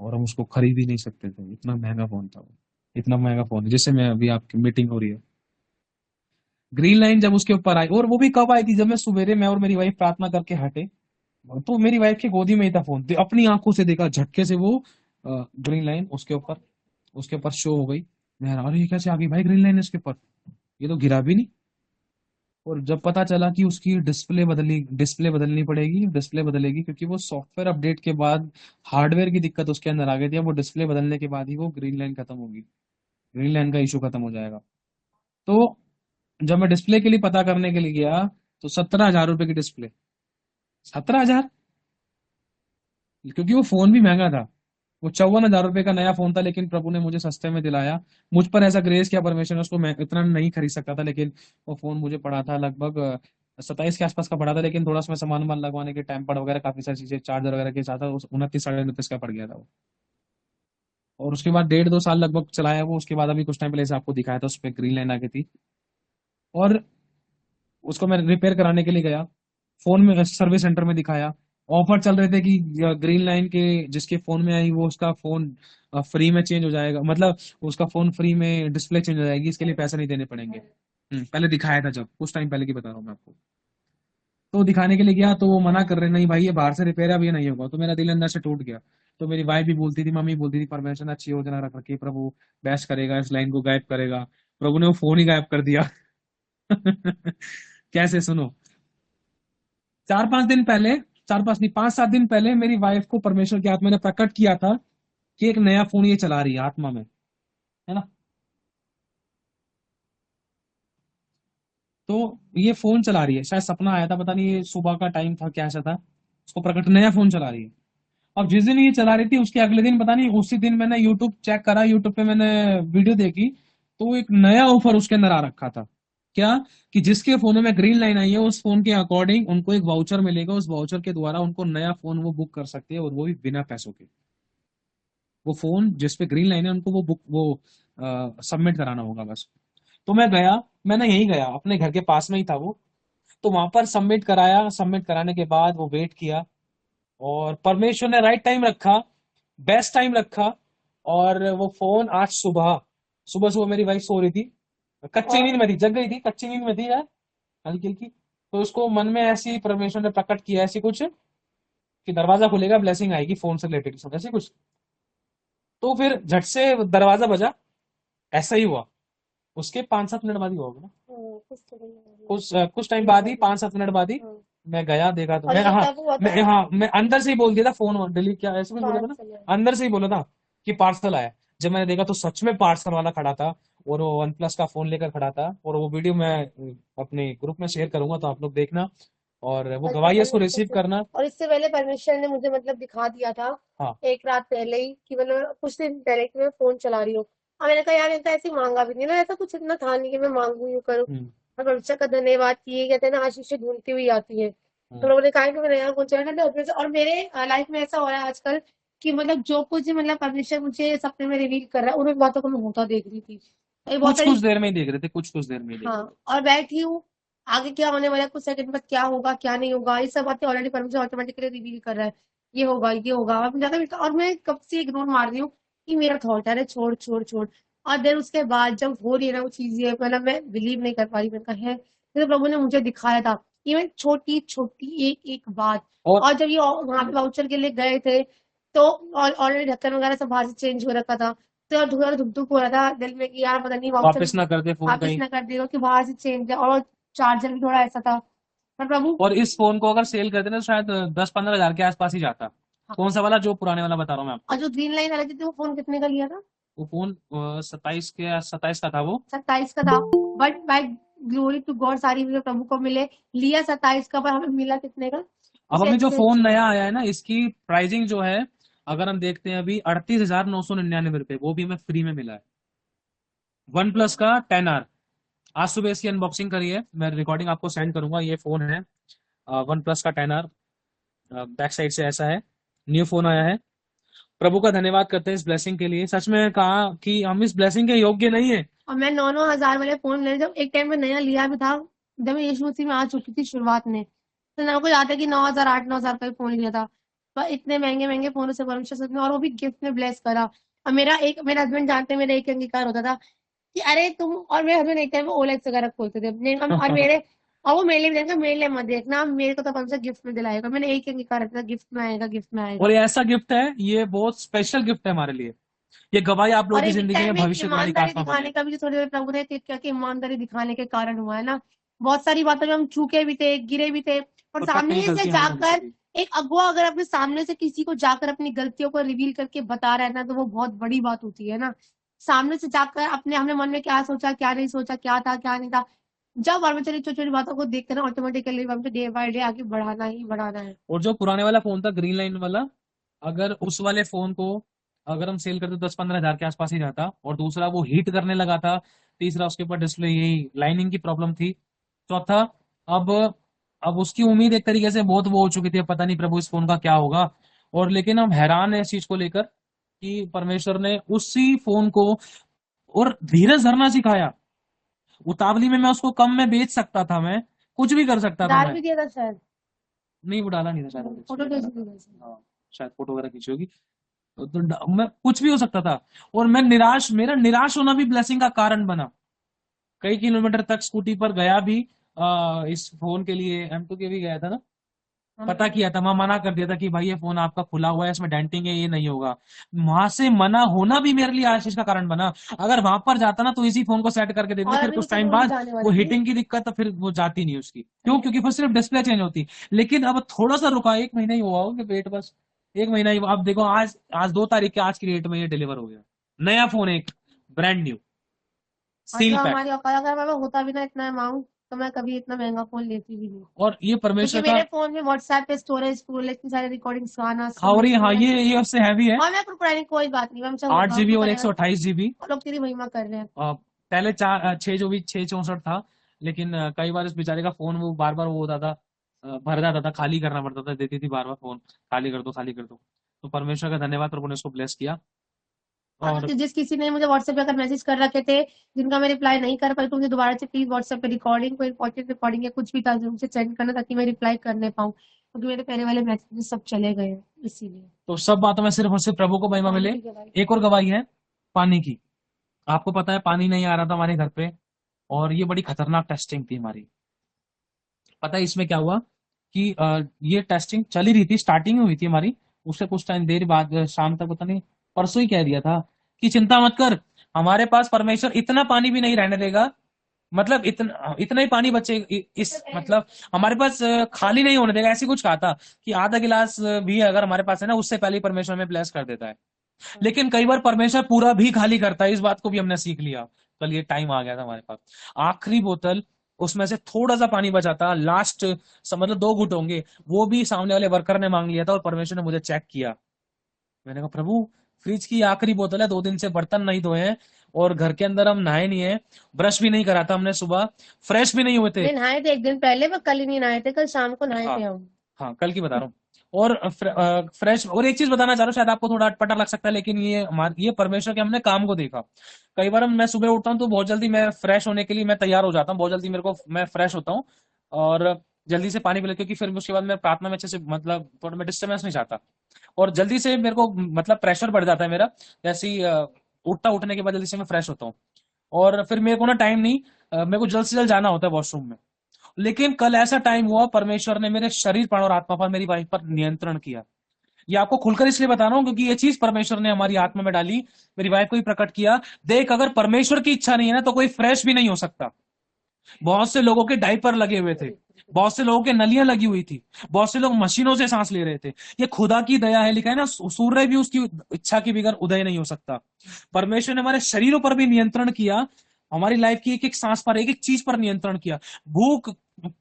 और हम उसको खरीद ही नहीं सकते थे, इतना महंगा फोन था वो। इतना महंगा फोन है, जिससे मैं अभी आपकी मीटिंग हो रही है। ग्रीन लाइन जब उसके ऊपर आई, और वो भी कब आई थी? जब मैं सवेरे, मैं और मेरी वाइफ प्रार्थना करके हटे, तो मेरी वाइफ की गोदी में ही था फोन, अपनी आंखों से देखा, झटके से वो ग्रीन लाइन उसके ऊपर शो हो गई। मैं, अरे ये कैसे आ गई भाई ग्रीन लाइन इसके ऊपर, ये तो गिरा भी नहीं। और जब पता चला कि उसकी डिस्प्ले बदलनी पड़ेगी, डिस्प्ले बदलेगी, क्योंकि वो सॉफ्टवेयर अपडेट के बाद हार्डवेयर की दिक्कत उसके अंदर आ गई थी। अब वो डिस्प्ले बदलने के बाद ही वो ग्रीन लाइन खत्म होगी, ग्रीन लाइन का इशू खत्म हो जाएगा। तो जब मैं डिस्प्ले के लिए पता करने के लिए गया, तो 17,000 रुपए की डिस्प्ले। 17,000, क्योंकि वो फोन भी महंगा था। वो 54,000 रुपए का नया फोन था, लेकिन प्रभु ने मुझे सस्ते में दिलाया। मुझ पर ऐसा ग्रेस किया परमेश्वर ने, उसको मैं इतना नहीं खरीद सकता था, लेकिन वो फोन मुझे पड़ा था लगभग 27 के आसपास का पड़ा था। लेकिन थोड़ा सा मैं सामान वामान लगवाने के, टेम्पर्ड वगैरह काफी सारी चीजें, चार्जर वगैरह के साथ 29 29.5 का पड़ गया था वो। और उसके बाद 1.5 2 साल लगभग चलाया वो। उसके बाद अभी कुछ टाइम पहले से आपको दिखाया था, उस पर ग्रीन लाइन आ गई थी, और उसको मैं रिपेयर कराने के लिए गया, फोन में सर्विस सेंटर में दिखाया। ऑफर चल रहे थे कि ग्रीन लाइन के जिसके फोन में आई, वो उसका फोन फ्री में चेंज हो जाएगा, मतलब उसका फोन फ्री में डिस्प्ले चेंज हो जाएगी, इसके लिए पैसे नहीं देने पड़ेंगे। पहले दिखाया था, जब कुछ टाइम पहले की बता रहा हूँ मैं आपको। तो दिखाने के लिए गया, तो वो मना कर रहे, नहीं भाई ये बाहर से रिपेयर है, अब ये नहीं होगा। तो मेरा दिल अंदर से टूट गया। तो मेरी वाइफ भी बोलती थी, मम्मी बोलती थी, परमेश्वर ने अच्छी योजना रख रखी है, प्रभु बेस्ट करेगा, इस लाइन को गायब करेगा। प्रभु ने वो फोन ही गायब कर दिया। कैसे, सुनो। 5-7 दिन पहले मेरी वाइफ को परमेश्वर की आत्मा ने प्रकट किया था कि एक नया फोन ये चला रही है आत्मा में, है ना। तो ये फोन चला रही है, शायद सपना आया था, पता नहीं, ये सुबह का टाइम था, क्या ऐसा था, उसको प्रकट, नया फोन चला रही है। अब जिस दिन ये चला रही थी उसके अगले दिन, पता नहीं, उसी दिन मैंने यूट्यूब चेक करा, यूट्यूब पे मैंने वीडियो देखी, तो एक नया ऑफर उसके अंदर आ रखा था। क्या? कि जिसके फोन में ग्रीन लाइन आई है उस फोन के अकॉर्डिंग उनको एक वाउचर मिलेगा, उस वाउचर के द्वारा उनको नया फोन वो बुक कर सकते हैं, और वो भी बिना पैसों के। वो फोन जिस पे ग्रीन लाइन है उनको वो बुक, वो सबमिट कराना होगा बस। तो मैं गया, मैंने यही गया, अपने घर के पास में ही था वो, तो वहां पर सबमिट कराया, सबमिट कराने के बाद वो वेट किया, और परमेश्वर ने राइट टाइम रखा, बेस्ट टाइम रखा, और वो फोन आज सुबह, सुबह सुबह मेरी वाइफ सो रही थी, कच्ची नींद में थी, जग गई थी, कच्ची नींद में थी यार, हल्की हल्की, तो उसको मन में ऐसी परमेश्वर ने प्रकट किया, ऐसी कुछ कि दरवाजा खुलेगा, ब्लेसिंग आएगी फोन से रिलेटेड, ऐसे कुछ। तो फिर झट से दरवाजा बजा, ऐसा ही हुआ, उसके 5-7 मिनट बाद ही हुआ ना, कुछ टाइम बाद ही, 5-7 मिनट बाद ही मैं गया, देखा तो और मैं, ये हाँ, तब हुआ मैं, था हाँ, मैं अंदर से ही बोल दिया था, फोन डिलीट, क्या ऐसे कुछ बोला था ना, पार्सल है। अंदर से ही बोला था कि पार्सल आया। जब मैंने देखा तो सच में पार्सल वाला खड़ा था, और वो वन प्लस का फोन लेकर खड़ा था, और वो वीडियो मैं अपने ग्रुप में शेयर करूंगा, तो आप लोग देखना, और वो और गवाही है, इसको परमेश्वर रिसीव से, करना। और इससे पहले परमेश्वर ने मुझे मतलब दिखा दिया था हाँ। एक रात पहले ही कि मतलब कुछ दिन पहले कि मैं फोन चला रही हूँ। और मैंने कहा यार इनका ऐसे मांगा भी नहीं ना, ऐसा कुछ इतना था नहीं कि मैं मांगू यूं करूँ। हम्म। और परमेश्वर का धन्यवाद कि ये कहते हैं ना आशीष ढूंढती हुई आती है, तो हम्म। लोगों ने कहा कि मैं नया फोन चला था। और मेरे लाइफ में ऐसा हो रहा है आजकल कि मतलब जो कुछ भी मतलब परमेश्वर मुझे सपने में रिवील कर रहा है उन बातों को मैं होता देख रही थी। ये बहुत कुछ सारी, कुछ देर में ही देख रहे थे, कुछ कुछ देर में ही देख रहे हाँ, और बैठी हूँ, आगे क्या होने वाला है, कुछ सेकंड बाद क्या होगा क्या नहीं होगा, ये सब बातें ऑलरेडी परमेश्वर ऑटोमेटिकली रिवील कर रहा है। ये होगा ये होगा, और और मैं कब से इग्नोर मार रही हूँ कि मेरा थॉट है, अरे छोड़ छोड़ छोड़। और देन उसके बाद जब हो रही है ना वो चीजें, मतलब मैं बिलीव नहीं कर पा रही, मैंने कहा है तो प्रभु ने मुझे दिखाया था, इवन छोटी छोटी एक एक बात। और और जब ये वहां पे वाउचर के लिए गए थे, तो ऑलरेडी ढक्कन वगैरह सब बाहर से चेंज हो रखा था, तो थोड़ा धुक धुक हो रहा था दिल में कि यार पता नहीं वाउचर वापस ना कर दे फोन वापस कहीं। ना कर देगा कि बाहर से चेंज है, और चार्जर भी थोड़ा ऐसा था। पर प्रभु, और इस फोन को अगर सेल करते ना तो शायद 10-15 हजार के आसपास ही जाता। हाँ, कौन सा वाला? जो पुराने वाला बता रहा हूँ मैं और आपको। जो ग्रीन लाइन वाला थी वो फोन कितने का लिया था? वो फोन 27 का था वो। 27 का था। But by glory to God, सारी चीजें प्रभु को मिले। लिया 27 का, पर हमें मिला कितने का? अब उसे अभी जो फोन एक्सचेंज। नया आया है ना, इसकी प्राइसिंग जो है, अगर हम देखते हैं अभी 38,999 रुपए, वो भी हमें फ्री में मिला है। वन प्लस का 10R, आज सुबह इसकी अनबॉक्सिंग करी है, मैं रिकॉर्डिंग आपको सेंड करूंगा। ये फोन है वन प्लस का 10R, बैक साइड से ऐसा है, न्यू फोन आया है। प्रभु का धन्यवाद करते हैं इस ब्लेसिंग के लिए। सच में कहा कि हम इस ब्लेसिंग के योग्य नहीं है। और मैं 9-9 हजार वाले फोन ले, जब एक टाइम में नया लिया भी था, जब मैं यीशु मसीह में आ चुकी थी शुरुआत में, तो ना को याद है कि 9 हजार 8-9 हजार का फोन लिया था। पर इतने महंगे महंगे फोनों से परमेश्वर सच में, और वो भी गिफ्ट में ब्लेस करा। और मेरे हस्बैंड जानते हैं, मेरा एक अंगीकार होता था कि अरे तुम, और मेरे हस्बैंड एक टाइम ओलेक्स वगैरह खोलते थे अपने, और मेरे, और वो मेरे लिए भी देखा, मेरे लिए मत देखना, मेरे को तो परमेश्वर गिफ्ट में दिलाएगा। मैंने एक ही अंगीकार रखा था, गिफ्ट में आएगा गिफ्ट में और आएगा। ये ऐसा गिफ्ट है, ये बहुत स्पेशल गिफ्ट है हमारे लिए। ये गवाही आप लोगों और की एक जिंदगी टाइम में में भविष्य तुम्हारी ईमानदारी आत्मा बने। दिखाने का भी जो थोड़ी देर प्रभु ने क्या कि ईमानदारी दिखाने के कारण हुआ है ना। बहुत सारी बातों में हम चूके भी थे, गिरे भी थे, और और कहीं सामने से गलती हमारी हमसे जाकर भी। एक अगुआ अगर अपने सामने से किसी को जाकर अपनी गलतियों को रिवील करके बता रहा है ना, तो वो बहुत बड़ी बात होती है ना। सामने से जाकर अपने, हमने मन में क्या सोचा क्या नहीं सोचा, क्या था क्या नहीं था, जब वर्मचारी छोटी छोटी बातों को देखते ना, ऑटोमेटिकली हमको डे बाय डे आगे बढ़ाना ही बढ़ाना है। और जो पुराने वाला फोन था ग्रीन लाइन वाला, अगर उस वाले फोन को अगर हम सेल करते 10-15 हजार के आसपास ही जाता। और दूसरा वो हीट करने लगा था। तीसरा उसके ऊपर डिस्प्ले यही लाइनिंग की प्रॉब्लम थी। चौथा, अब अब उसकी उम्मीद एक तरीके से बहुत वो हो चुकी थी, अब पता नहीं प्रभु इस फोन का क्या होगा। और लेकिन हम हैरान है इस चीज को लेकर कि परमेश्वर ने उसी फोन को और धीरज धरना सिखाया। उतावली में मैं उसको कम में बेच सकता था, मैं कुछ भी कर सकता था डाल मैं। भी दिया था शायद, नहीं, वो डाला नहीं था शायद, फोटो इसलिए भेज डाला दी था। थी। हाँ, शायद फोटो वगैरह खींची होगी। तो मैं कुछ भी हो सकता था। और मैं निराश, मेरा निराश होना भी ब्लेसिंग का कारण बना। कई किलोमीटर तक स्कूटी पर गया भी, इस फोन के लिए M2 के भी गया था ना। पता किया था, मैं मना कर दिया था कि भाई ये फोन आपका खुला हुआ है, इसमें डेंटिंग है, ये नहीं होगा। वहां से मना होना भी मेरे लिए आशीष का कारण बना। अगर वहां पर जाता ना तो इसी फोन को सेट करके देते, और फिर अभी कुछ नीचे टाइम डोर भी बाद जाने वो वाली थी। हीटिंग की दिक्कत, तो फिर वो जाती नहीं उसकी। क्यों? क्योंकि फिर सिर्फ डिस्प्ले चेंज होती। लेकिन अब थोड़ा सा रुका, 1 महीना ही हुआ होगा वेट, बस 1 महीना ही। अब देखो, आज आज 2 तारीख के आज की डेट में ये डिलीवर हो गया, नया फोन, एक ब्रांड न्यू और सील जो पैक। हमारी औकात, अगर हमारे पास होता भी ना इतना अमाउंट, तो मैं कभी इतना महंगा फोन लेती भी नहीं, और ये क्योंकि परमेश्वर का। मेरे फोन में व्हाट्सएप पे स्टोरेज फुल, इतनी सारी रिकॉर्डिंग्स, गाना हाँ, और सुनने ये, के हाँ, लिए। ये उससे हैवी है। और मैं पुरानी कोई बात नहीं, हमसे 8 GB और होता रहेगा, 128 GB। वो लोग तेरी महिमा कर रहे हैं। पहले 6 64 था। लेकिन कई बार इस बेचारे का फोन वो बार बार वो होता था, भर जाता था, खाली करना पड़ता था, देती थी बार बार फोन, खाली कर दो, खाली कर दो। तो परमेश्वर का धन्यवाद, प्रभु ने उसको ब्लेस किया। और अगर जिस किसी ने मुझे व्हाट्सएप पे अगर मैसेज कर रखे थे, जिनका मैं रिप्लाई नहीं कर पाई, तो मुझे दोबारा से प्लीज व्हाट्सएप पे रिकॉर्डिंग, कोई इंपॉर्टेंट रिकॉर्डिंग या कुछ भी था जो मुझे सेंड करना, ताकि मैं रिप्लाई करने पाऊँ, क्योंकि मेरे पहले वाले मैसेजेस सब चले गए हैं, इसीलिए। तो सब बातों में सिर्फ और सिर्फ प्रभु को महिमा मिले। ठीक है भाई। एक और गवाही है पानी की। आपको पता है, पानी नहीं आ रहा था हमारे घर पे, और ये बड़ी खतरनाक टेस्टिंग थी हमारी। पता है इसमें क्या हुआ कि ये टेस्टिंग चली रही थी, स्टार्टिंग हुई थी हमारी। उससे कुछ टाइम देर बाद, शाम तक, पता नहीं परसों ही कह दिया था कि चिंता मत कर, हमारे पास परमेश्वर इतना पानी भी नहीं रहने देगा। मतलब इतना इतना ही पानी बचे, इस मतलब हमारे पास खाली नहीं होने देगा, ऐसी कुछ कहा था कि आधा गिलास भी अगर हमारे पास है ना, उससे पहले ही परमेश्वर हमें ब्लेस कर देता है। लेकिन कई बार परमेश्वर पूरा भी खाली करता है, इस बात को भी हमने सीख लिया। कल ये टाइम आ गया था हमारे पास, आखिरी बोतल, उसमें से थोड़ा सा पानी बचा था, लास्ट मतलब 2 घुट होंगे, वो भी सामने वाले वर्कर ने मांग लिया था, और परमेश्वर ने मुझे चेक किया। मैंने कहा प्रभु, फ्रिज की आखिरी बोतल है, 2 दिन से बर्तन नहीं धोए हैं, और घर के अंदर हम नहाए नहीं है, ब्रश भी नहीं करा था हमने सुबह, फ्रेश भी नहीं हुए थे। नहीं नहाए थे एक दिन पहले, मैं कल ही नहीं नहाए थे, कल शाम को नहाए हाँ, थे हम। हाँ, कल की बता रहा हूँ। और फ्रेश, और एक चीज बताना चाह रहा हूँ, शायद आपको थोड़ा अटपटा लग सकता है, लेकिन ये परमेश्वर के हमने काम को देखा। कई बार मैं सुबह उठता हूँ तो बहुत जल्दी मैं फ्रेश होने के लिए मैं तैयार हो जाता हूँ, बहुत जल्दी मेरे को, मैं फ्रेश होता हूँ, और जल्दी से पानी पी लेता हूँ, क्योंकि फिर उसके बाद मैं प्रार्थना में अच्छे से, मतलब थोड़ा मैं डिस्टर्बेंस नहीं चाहता, और जल्दी से मेरे को मतलब प्रेशर बढ़ जाता है मेरा, जैसे ही उठने के बाद जल्दी से मैं फ्रेश होता हूँ। और फिर मेरे को ना टाइम नहीं, मेरे को जल्द से जल्द जाना होता है वॉशरूम में। लेकिन कल ऐसा टाइम हुआ, परमेश्वर ने मेरे शरीर पर और आत्मा पर, मेरी वाइफ पर नियंत्रण किया। ये आपको खुलकर इसलिए बता रहा हूं क्योंकि ये चीज परमेश्वर ने हमारी आत्मा में डाली, मेरी वाइफ को भी प्रकट किया। देख, अगर परमेश्वर की इच्छा नहीं है ना, तो कोई फ्रेश भी नहीं हो सकता। बहुत से लोगों के डायपर लगे हुए थे, बहुत से लोगों के नलियां लगी हुई थी, बहुत से लोग मशीनों से सांस ले रहे थे। ये खुदा की दया है, लिखा है ना, सूर्य भी उसकी इच्छा के बगैर उदय नहीं हो सकता। परमेश्वर ने हमारे शरीरों पर भी नियंत्रण किया, हमारी लाइफ की एक एक सांस पर, एक एक चीज पर नियंत्रण किया। भूख,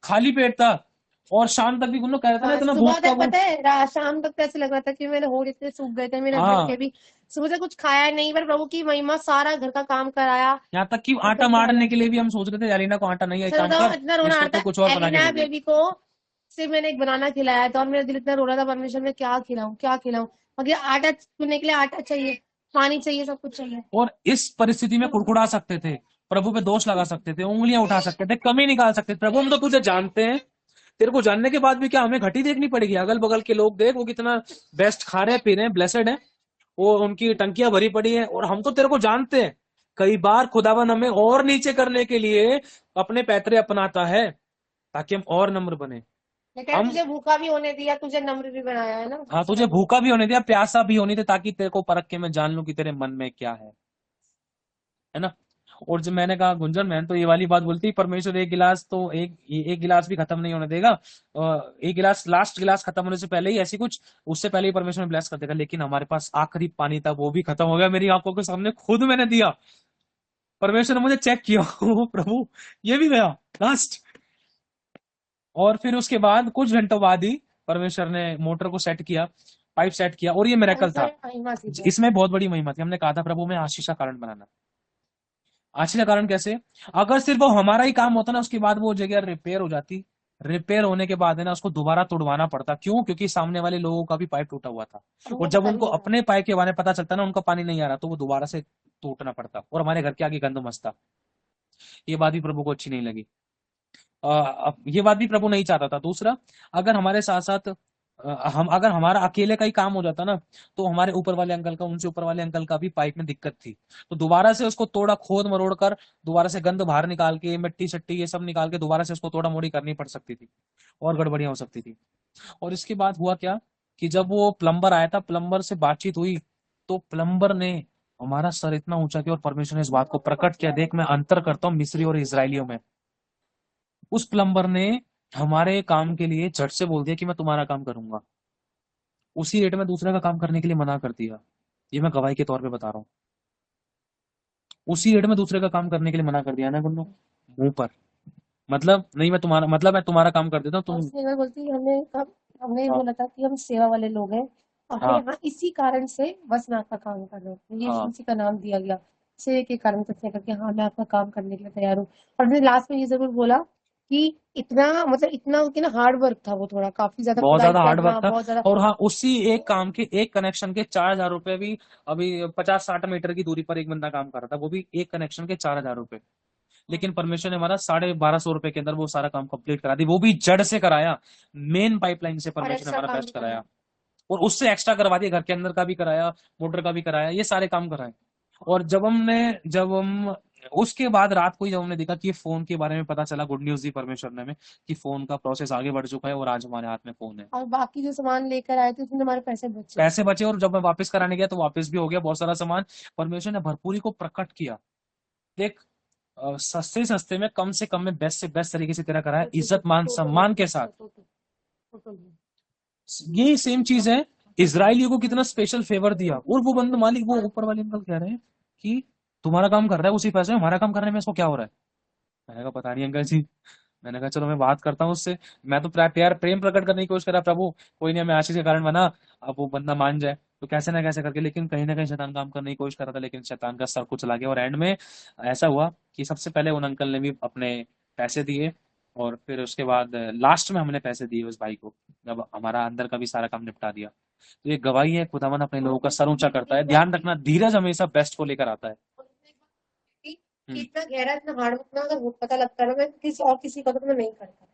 खाली पेट था, और शाम तक भी उन लोग कह रहे थे ना, हाँ, इतना सुबह भूख का तक वो। पता है, शाम तक तो ऐसे लग रहा था कि मेरे होठ इतने सूख गए थे, मेरे हस्बैंड के हाँ, भी। सुबह से कुछ खाया नहीं, पर प्रभु की महिमा, सारा घर का काम कराया। यहाँ तक कि आटा एकदम से मारने हालत, के लिए भी हम सोच रहे थे, एलिना को आटा नहीं है, एक सर काम बताओ, कर, इतना रोना इसको आता तो है। कुछ और बना के एलिना दे दे। बेबी को सिर्फ मैंने एक बनाना खिलाया था, और मेरा दिल इतना रो रहा था, परमेश्वर में क्या खिलाऊं, क्या खिलाऊं। मगर आटा चुनने के लिए आटा चाहिए, पानी चाहिए, सब कुछ चाहिए। और इस परिस्थिति में कुड़कुड़ा सकते थे, प्रभु पे दोष लगा सकते थे, उंगलियां उठा सकते थे, कमी निकाल सकते थे। प्रभु, हम तो तुझे जानते हैं, तेरे को जानने के बाद भी क्या हमें घटी देखनी पड़ेगी? अगल बगल के लोग देख, वो कितना बेस्ट खा रहे हैं, पी रहे हैं, ब्लेसेड है, वो उनकी टंकियां भरी पड़ी है, और हम तो तेरे को जानते हैं। कई बार खुदावन हमें और नीचे करने के लिए अपने पैतरे अपनाता है, ताकि हम और नम्र बने। लेकिन हम, तुझे भूखा भी होने दिया, तुझे नम्र भी बनाया है ना, हाँ, तुझे भूखा भी होने दिया, प्यासा भी होने दिया, ताकि तेरे को परख के मैं जान लूं कि तेरे मन में क्या है ना। और जब मैंने कहा गुंजन, मैंने तो ये वाली बात बोलती, परमेश्वर एक गिलास तो एक गिलास भी खत्म नहीं होने देगा, एक गिलास, लास्ट गिलास खत्म होने से पहले ही, ऐसी कुछ उससे पहले ही परमेश्वर ने ब्लेस कर देगा। लेकिन हमारे पास आखिरी पानी था, वो भी खत्म हो गया, मेरी आंखों के सामने खुद मैंने दिया, परमेश्वर ने मुझे चेक किया। ओ प्रभु, ये भी गया लास्ट। और फिर उसके बाद कुछ घंटों बाद ही परमेश्वर ने मोटर को सेट किया, पाइप सेट किया, और ये मेरेकल था। महिमा सीधा। इसमें बहुत बड़ी महिमा थी। हमने कहा था प्रभु में आशीष का कारण बनाना। आशीष का कारण कैसे? अगर सिर्फ वो हमारा ही काम होता ना, उसके बाद वो जगह रिपेयर हो जाती, रिपेयर होने के बाद है ना, उसको दोबारा तोड़वाना पड़ता। क्यों? क्योंकि सामने वाले लोगों का भी पाइप टूटा हुआ था, और जब उनको अपने पाइप के बारे में पता चलता ना, उनका पानी नहीं आ रहा, तो वो दोबारा से टूटना पड़ता, और हमारे घर के आगे गंद मचता। ये बात भी प्रभु को अच्छी नहीं लगी। ये बात भी प्रभु नहीं चाहता था। दूसरा, अगर हमारे साथ साथ हम, अगर हमारा अकेले का ही काम हो जाता ना, तो हमारे ऊपर वाले अंकल का, उनसे ऊपर वाले अंकल का भी पाइप में दिक्कत थी, तो दोबारा से उसको तोड़ा, खोद मरोड़ कर, दोबारा से गंद बाहर निकाल के, मिट्टी सट्टी ये सब निकाल के, दोबारा से उसको तोड़ा मोड़ी करनी पड़ सकती थी, और गड़बड़ियां हो सकती थी। और इसके बाद हुआ क्या कि जब वो प्लम्बर आया था, प्लम्बर से बातचीत हुई, तो प्लम्बर ने हमारा सर इतना ऊंचा किया और परमेश्वर ने इस बात को प्रकट किया, देख मैं अंतर करता हूँ मिस्री और इजरायलियों में। उस प्लम्बर ने हमारे काम के लिए झट से बोल दिया कि मैं तुम्हारा काम करूंगा, उसी रेट में दूसरे का काम करने के लिए मना कर दिया। ये मैं गवाही के तौर पे बता रहा हूँ, उसी रेट में दूसरे का काम करने के लिए मना कर दिया ना गुन्नू, मुंह पर। मतलब नहीं, मैं तुम्हारा काम कर देता हूँ और तुम। सेवा बोलती है, हमने हाँ बोला था कि हम सेवा वाले लोग हैं और हाँ यहाँ इसी कारण से बस मैं आपका काम कर रहा हूँ, ये हाँ उसी का नाम दिया गया सेवा के कारण से, उसने कहा कि हाँ मैं आपका काम करने के लिए तैयार हूँ। और उसने लास्ट में ये जरूर बोला कि इतना मतलब इतना कि ना हार्ड वर्क था वो, थोड़ा काफी ज्यादा बहुत खुदाई ज्यादा हार्ड करना, वर्क था। बहुत ज्यादा। और हाँ, उसी एक काम के, एक कनेक्शन के 4,000 रुपए भी, अभी 50-60 मीटर की दूरी पर एक बंदा काम कर रहा था, वो भी एक कनेक्शन के 4,000 रुपए। लेकिन परमेश्वर ने हमारा 1,250 रुपए के अंदर वो सारा काम कंप्लीट करा दी, वो भी जड़ से कराया, मेन पाइपलाइन से और परमेश्वर ने एक्स्ट्रा हमारा काम भी बेस्ट कराया। करना। और उससे एक्स्ट्रा करवा दिया, घर के अंदर का भी कराया, मोटर का भी कराया, ये सारे काम कराए। और जब हम उसके बाद रात को ही जब हमने देखा कि ये फोन के बारे में पता चला, गुड न्यूज दी परमेश्वर ने हमें कि फोन का प्रोसेस आगे बढ़ चुका है और आज हमारे हाथ में फोन है। और बाकी जो सामान लेकर आए थे उसमें हमारे पैसे बचे। पैसे बचे, और जब मैं वापस कराने गया तो वापस भी हो गया बहुत सारा सामान। परमेश्वर ने भरपूरी को प्रकट किया। देख, सस्ते सस्ते में, कम से कम में, बेस्ट से बेस्ट तरीके से तेरा कराया, इज्जत मान सम्मान के साथ। यही सेम चीज है, इजराइलियों को कितना स्पेशल फेवर दिया। और वो बंद मालिक, वो ऊपर वाले अंकल कह रहे हैं कि तुम्हारा काम कर रहा है उसी पैसे में, हमारा काम करने में इसको क्या हो रहा है। मैंने कहा पता नहीं अंकल जी। मैंने कहा चलो मैं बात करता हूँ उससे। मैं तो प्यार प्रेम प्रकट करने की कोशिश करा, प्रभु कोई नहीं, हमें आशीष के कारण बना, अब वो बंदा मान जाए तो कैसे ना कैसे करके। लेकिन कहीं ना कहीं शैतान काम करने की कोशिश कर रहा था, लेकिन शैतान का सर कुछ चला गया। और एंड में ऐसा हुआ कि सबसे पहले उन अंकल ने भी अपने पैसे दिए, और फिर उसके बाद लास्ट में हमने पैसे दिए उस भाई को, जब हमारा अंदर का भी सारा काम निपटा दिया। तो ये गवाही है, खुदावन अपने लोगों का सर ऊंचा करता है। ध्यान रखना, धीरज हमेशा बेस्ट को लेकर आता है। कि इतना गहरा, इतना हार्ड वर्क ना अगर वो पता लगता है ना, मैं किसी का तो मैं नहीं करता।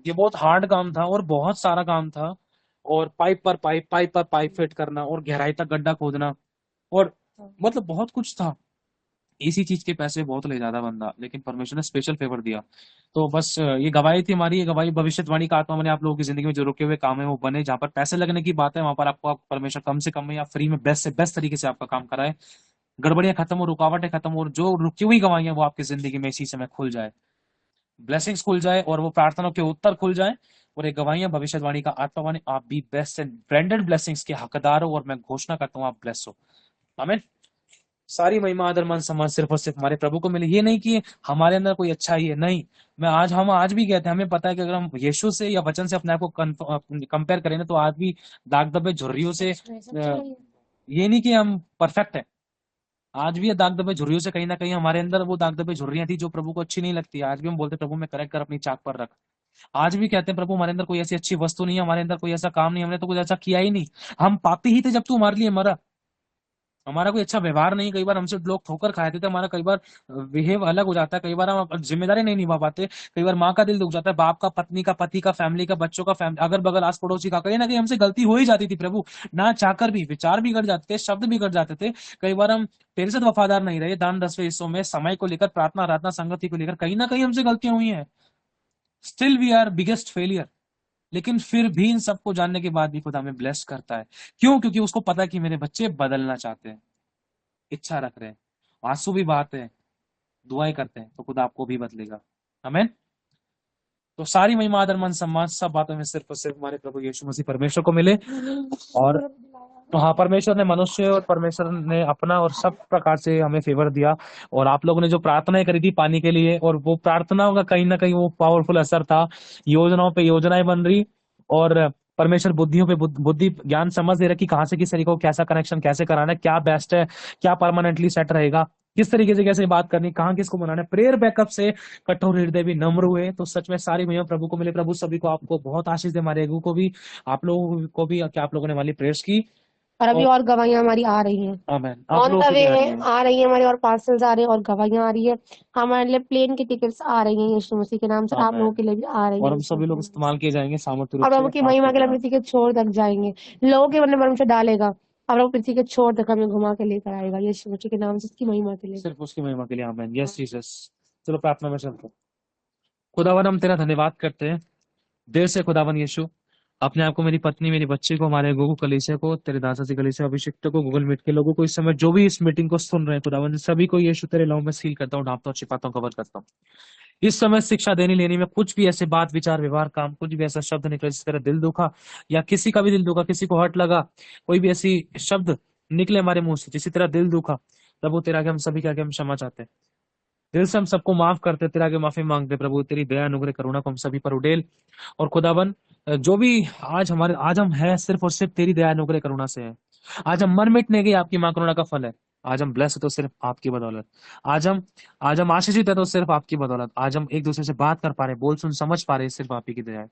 ये बहुत हार्ड काम था और बहुत सारा काम था, और पाइप पर पाइप फिट करना, और गहराई तक गड्ढा खोदना, और मतलब बहुत कुछ था। इसी चीज के पैसे बहुत ले जाता बंदा, लेकिन परमेश्वर ने स्पेशल फेवर दिया। तो बस ये गवाही थी हमारी, ये गवाही भविष्यवाणी का आत्मा मैंने आप लोगों की जिंदगी में जो रुके हुए काम है वो बने। जहाँ पर पैसे लगने की बात है वहां पर आपको परमेश्वर कम से कम में या फ्री में बेस्ट से बेस्ट तरीके से आपका काम कराए। गड़बड़ियां खत्म हो, रुकावटें खत्म हो, और जो रुकी हुई गवाहियां वो आपकी जिंदगी में इसी समय खुल जाए, ब्लेसिंग्स खुल जाए, और वो प्रार्थनाओं के उत्तर खुल जाए, और ये गवाहियां भविष्यवाणी का आत्मा बने। आप भी बेस्ट एंड ब्रांडेड ब्लेसिंग्स के हकदार हो, और मैं घोषणा करता हूँ आप ब्लेस हो। आमीन। सारी महिमा आदर मान सम्मान सिर्फ और सिर्फ हमारे प्रभु को मिले। ये नहीं कि हमारे अंदर कोई अच्छा ही है, नहीं। हम आज भी कहते हैं, हमें पता है कि अगर हम यीशु से या वचन से अपने आप को कंपेयर करें ना, तो आज भी दाग धब्बे झुर्रियों से, ये नहीं कि हम परफेक्ट है, आज भी ये दाग धब्बे झुर्रियों से, कहीं ना कहीं हमारे अंदर वो दाग धब्बे झुर्रियां थी जो प्रभु को अच्छी नहीं लगती। आज भी हम बोलते प्रभु में करेक्ट कर, अपनी चाक पर रख। आज भी कहते हैं प्रभु हमारे अंदर कोई ऐसी अच्छी वस्तु नहीं है, हमारे अंदर कोई ऐसा काम नहीं, हमने तो कुछ ऐसा किया ही नहीं, हम पापी ही थे जब तू हमारे लिए मरा। हमारा कोई अच्छा व्यवहार नहीं, कई बार हमसे लोग ठोकर खाए थे, तो हमारा कई बार बिहेव अलग हो जाता है, कई बार हम जिम्मेदारी नहीं निभा पाते, कई बार माँ का दिल दुख जाता है, बाप का, पत्नी का, पति का, फैमिली का, बच्चों का, फैमिली, अगर बगल आस पड़ोसी का, कहीं ना कहीं हमसे गलती हो ही जाती थी प्रभु। ना चाहकर भी विचार बिगड़ जाते थे, शब्द बिगड़ जाते थे। कई बार हम तेरे साथ वफादार नहीं रहे, दान दसवें हिस्सों में, समय को लेकर, प्रार्थना आराधना संगति को लेकर, कहीं ना कहीं हमसे गलतियां हुई हैं। Still we are biggest failure. लेकिन फिर भी इन सबको जानने के बाद भी खुदा हमें ब्लेस करता है। क्यों? क्योंकि उसको पता है कि मेरे बच्चे बदलना चाहते हैं, इच्छा रख रहे हैं, आंसू भी बहाते हैं, दुआएं करते हैं, तो खुदा आपको भी बदलेगा। आमीन। तो सारी महिमा आदर मान सम्मान सब बातों में सिर्फ और सिर्फ हमारे प्रभु यीशु मसीह परमेश्वर को मिले। और तो हाँ, परमेश्वर ने मनुष्य और परमेश्वर ने अपना और सब प्रकार से हमें फेवर दिया। और आप लोगों ने जो प्रार्थनाएं करी थी पानी के लिए, और वो प्रार्थनाओं का कहीं ना कहीं वो पावरफुल असर था। योजनाओं पे योजनाएं बन रही, और परमेश्वर बुद्धियों पे बुद्धि ज्ञान समझ दे रहा कि कहाँ से किस तरीके को कैसा कनेक्शन कैसे कराना है, क्या बेस्ट है, क्या परमानेंटली सेट रहेगा, किस तरीके से कैसे बात करनी, कहाँ किसको बनाना है। प्रेयर बैकअप से कठोर हृदय भी नम्र हुए। तो सच में सारी महिमा प्रभु को मिले। प्रभु सभी को, आपको बहुत आशीष दे, हमारे अगुओं को भी, आप लोगों को भी, क्या आप लोगों ने हमारी प्रेयर्स की। और अभी और गवाहियां हमारी आ रही हैं, आमेन। आप ऑन लोगों द की वे भी आ रही है, है, आ रही है हमारी, और पार्सल्स आ रहे हैं और गवाहियां आ रही है। हमारे लिए प्लेन की टिकट्स आ रही हैं यीशु मसीह के नाम से, आप लोगों आमेन। के लिए भी आ रही और है हम यीशु सभी मसीह लोग के नाम से। इस्तेमाल किए जाएंगे सामर्थ्य रूप और से, प्रभु की खास महिमा के करके लिए नाम। पृथ्वी के छोर तक जाएंगे, लोगों के मन से डालेगा, और वो पृथ्वी के छोर तक हमें घुमा के लेकर आएगा यीशु मसीह के नाम से, उसकी महिमा के लिए। सिर्फ उसकी महिमा के लिए। आमेन। Yes Jesus. चलो प्रार्थना में चलते हैं। खुदावन हम तेरा धन्यवाद करते हैं, देर से खुदावन यीशु, अपने आप को, मेरी पत्नी, मेरी बच्ची को, हमारे गोगो कलीसिया को, तेरे दासा सी कलीसिया अभिषिक्त को, गूगल मीट के लोगों को, इस समय जो भी इस मीटिंग को सुन रहे हैं खुदावन, सभी को यीशु तेरे लहू में सील करता हूँ, ढांपता हूँ, छिपाता हूँ, कवर करता हूँ। इस समय शिक्षा देने लेने में कुछ भी ऐसे बात विचार व्यवहार काम, कुछ भी ऐसा शब्द निकले जिस तरह दिल दुखा या किसी का भी दिल दुखा, किसी को हर्ट लगा, कोई भी ऐसी शब्द निकले हमारे मुंह से जिसी तरह दिल दुखा, प्रभु तेरे आगे हम सभी के आगे हम क्षमा चाहते हैं, दिल से हम सबको माफ करते, तेरे आगे माफी मांगते प्रभु, तेरी दया अनुग्रह करुणा को हम सभी पर उड़ेल। और खुदावन जो भी आज हम हैं सिर्फ और सिर्फ तेरी दया अनुग्रह करुणा से है। आज हम मर मिट नहीं गए, आपकी मां करुणा का फल है। आज हम ब्लेस है तो सिर्फ आपकी बदौलत। आज हम आशीषित है तो सिर्फ आपकी बदौलत। आज हम एक दूसरे से बात कर पा रहे, बोल सुन समझ पा रहे, सिर्फ आप ही की दया है।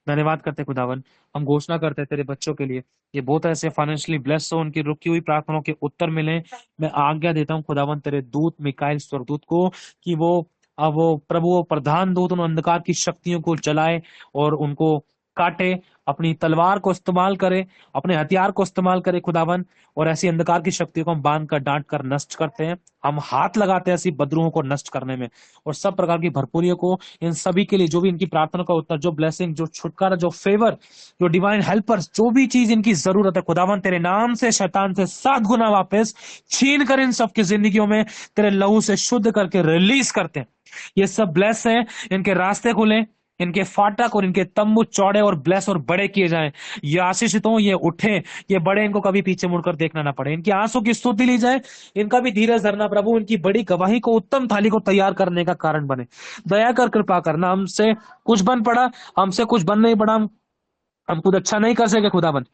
धन्यवाद करते हैं खुदावन। हम घोषणा करते हैं तेरे बच्चों के लिए, ये बहुत ऐसे फाइनेंशियली ब्लेस हो, उनकी रुकी हुई प्रार्थनाओं के उत्तर मिले। मैं आज्ञा देता हूँ खुदावन तेरे दूत मिकाइल स्वर्गदूत को कि वो प्रभु, वो प्रधान दूत उन अंधकार की शक्तियों को जलाए और उनको काटे, अपनी तलवार को इस्तेमाल करे, अपने हथियार को इस्तेमाल करे खुदावन। और ऐसी अंधकार की शक्तियों को हम बांध कर डांट कर नष्ट करते हैं, हम हाथ लगाते हैं ऐसी बद्रुओं को नष्ट करने में, और सब प्रकार की भरपूरियों को इन सभी के लिए, जो भी इनकी प्रार्थना का उत्तर, जो ब्लेसिंग, जो छुटकारा, जो फेवर, जो डिवाइन हेल्पर्स, जो भी चीज इनकी जरूरत है खुदावन, तेरे नाम से शैतान से 7 गुना वापस छीन कर इन सबकी जिंदगियों में तेरे लहू से शुद्ध करके रिलीज करते हैं। ये सब ब्लेस है, इनके रास्ते खुले, इनके फाटक और इनके तंबू चौड़े और ब्लेस और बड़े किए जाएं। ये आशीषित हों, ये उठे, ये बड़े, इनको कभी पीछे मुड़कर देखना ना पड़े, इनकी आंसू की स्तुति ली जाए, इनका भी धीरज धरना प्रभु इनकी बड़ी गवाही को, उत्तम थाली को तैयार करने का कारण बने। दया कर, कृपा करना। हमसे कुछ बन पड़ा, हमसे कुछ बन नहीं पड़ा, हम खुद अच्छा नहीं कर सके खुदाबंद,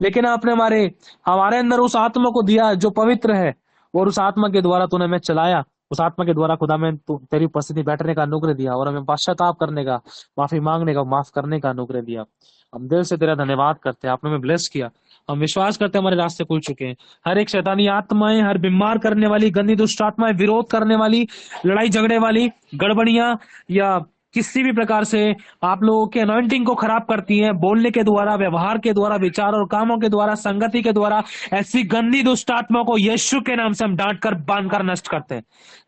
लेकिन आपने हमारे अंदर उस आत्मा को दिया जो पवित्र है, और उस आत्मा के द्वारा तूने हमें चलाया, उस आत्मा के द्वारा खुदा में तेरी उपस्थिति बैठने का अनुग्रह दिया, और हमें पश्चाताप करने का, माफी मांगने का, माफ करने का अनुग्रह दिया। हम दिल से तेरा धन्यवाद करते हैं, आपने हमें ब्लेस किया। हम विश्वास करते हैं हमारे रास्ते खुल चुके हैं। हर एक शैतानी आत्माएं, हर बीमार करने वाली गंदी दुष्ट आत्माएं, विरोध करने वाली, लड़ाई झगड़े वाली, गड़बड़ियां या किसी भी प्रकार से आप लोगों के अनॉइंटिंग को खराब करती हैं, बोलने के द्वारा, व्यवहार के द्वारा, विचार और कामों के द्वारा, संगति के द्वारा, ऐसी गंदी दुष्ट आत्मा को यीशु के नाम से हम डांट कर, बांध कर नष्ट करते हैं।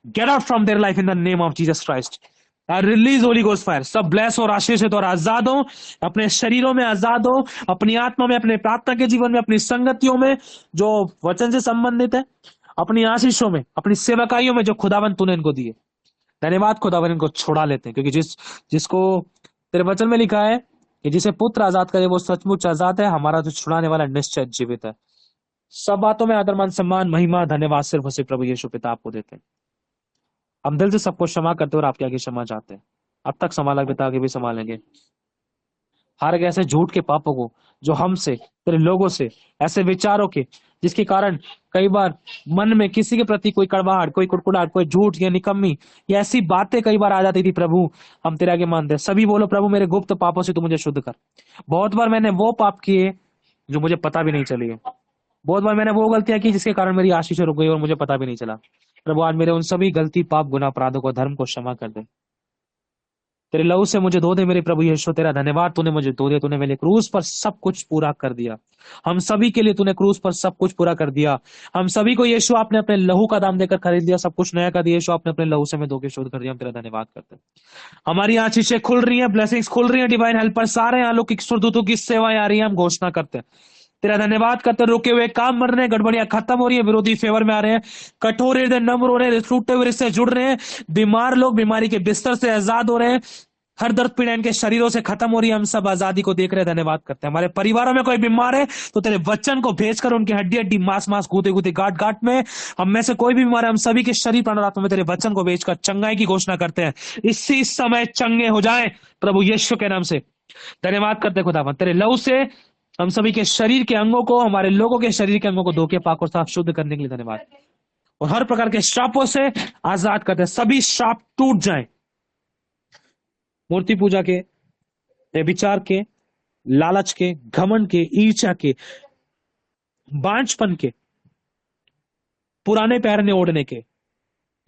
Get out from their life in the name of Jesus Christ. Release Holi ghost fire. सब ब्लेस और आशीषित और आजाद हो, अपने शरीरों में आजाद हो, अपनी आत्मा में, अपने प्रार्थना के जीवन में, अपनी संगतियों में जो वचन से संबंधित है, अपनी आशीषों में, अपनी सेवकाइयों में जो खुदावन तूने इनको दिए। धन्यवाद खुदावन, इनको छोड़ा लेते हैं, क्योंकि जिसको तेरे वचन में लिखा है कि जिसे पुत्र आजाद करे वो सचमुच आजाद है। हमारा जो छुड़ाने वाला निश्चय जीवित है। सब बातों में आदर, मान, सम्मान, महिमा, धन्यवाद सिर्फ और सिर्फ प्रभु यीशु पिता आपको देते हैं। हम दिल से सबको क्षमा करते और आपके आगे क्षमा चाहते हैं। अब तक संभाला पिता, आगे भी संभालेंगे। हर एक ऐसे झूठ के पापों को जो हमसे, तेरे लोगों से, ऐसे विचारों के जिसके कारण कई बार मन में किसी के प्रति कोई कड़वाहट, कोई कुड़कुड़ाहट, कोई झूठ या निकम्मी या ऐसी बातें कई बार आ जाती थी प्रभु, हम तेरे आगे मानते हैं। सभी बोलो प्रभु, मेरे गुप्त पापों से तू मुझे शुद्ध कर। बहुत बार मैंने वो पाप किए जो मुझे पता भी नहीं चली है। बहुत बार मैंने वो गलतियां की जिसके कारण मेरी आशीष रुक गई और मुझे पता भी नहीं चला। प्रभु आज मेरे उन सभी गलती, पाप, गुनाह, अपराधों को, धर्म को क्षमा कर दे। तेरे लहू से मुझे धो दे मेरे प्रभु यीशु। तेरा धन्यवाद, तूने मुझे धो दिया, तूने मेरे क्रूस पर सब कुछ पूरा कर दिया। हम सभी के लिए तूने क्रूस पर सब कुछ पूरा कर दिया। हम सभी को यीशु आपने अपने लहू का दाम देकर खरीद लिया, सब कुछ नया कर दिया। यीशु आपने अपने लहू से हमें धो के शुद्ध कर दिया। हम तेरा धन्यवाद करते हैं। हमारी आशीषें खुल रही हैं, ब्लेसिंग्स खुल रही हैं, डिवाइन हेल्पर सारे अलौकिक सुरदूतों की सेवाएं आ रही हैं। हम घोषणा करते हैं, तेरा धन्यवाद करते। रुके हुए काम मर रहे हैं, गड़बड़ियां खत्म हो रही है, विरोधी फेवर में आ रहे हैं, कठोर हृदय नम्र हो रहे हैं, टूटे हुए रिश्ते जुड़ रहे हैं, बीमार लोग बीमारी के बिस्तर से आजाद हो रहे हैं, हर दर्द पीड़ा इनके शरीरों से खत्म हो रही है। हम सब आजादी को देख रहे हैं, धन्यवाद करते हैं। हमारे परिवारों में कोई बीमार है तो तेरे वचन को भेजकर उनकी हड्डी हड्डी, मांस मांस, गूदे गूदे, गांठ गांठ में, हम में से कोई भी बीमार है, हम सभी के शरीर, प्राण और आत्मा में तेरे वचन को भेजकर चंगाई की घोषणा करते हैं। इसी समय चंगे हो जाए प्रभु यीशु के नाम से। धन्यवाद करते खुदावन, तेरे लहू से हम सभी के शरीर के अंगों को, हमारे लोगों के शरीर के अंगों को धो के पाक और साफ शुद्ध करने के लिए धन्यवाद। और हर प्रकार के श्रापों से आजाद करते हैं। सभी श्राप टूट जाए, मूर्ति पूजा के, व्यभिचार के, लालच के, घमंड के, ईर्ष्या के, बांझपन के, पुराने पहरने ओढ़ने के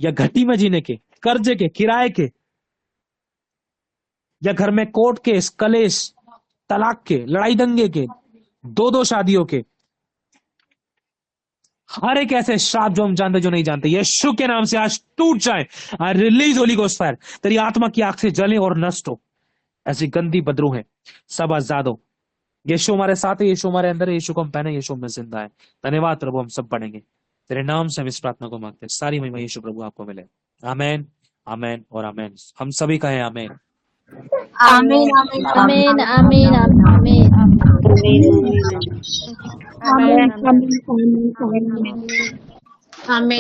या घटी में जीने के, कर्जे के, किराए के, या घर में कोर्ट केस, कलेश, तलाक के, लड़ाई दंगे के, दो शादियों के, हर एक ऐसे श्राप जो हम जानते जो नहीं जानते, यीशु के नाम से आज टूट जाए। I release Holi ghost fire. तेरी आत्मा की आंख से जले और नष्ट हो ऐसी गंदी बदरू है, सब आजाद हो। यीशु हमारे साथ है, यीशु हमारे अंदर है, यीशु को हम पहने, यीशु में जिंदा है। धन्यवाद प्रभु, हम सब पढ़ेंगे तेरे नाम से हम इस प्रार्थना को मांगते हैं। सारी महिमा यीशु प्रभु आपको मिले। आमेन, आमेन और आमेन। हम सभी कहें आमेन। आमीन आमीन आमीन आमीन आमीन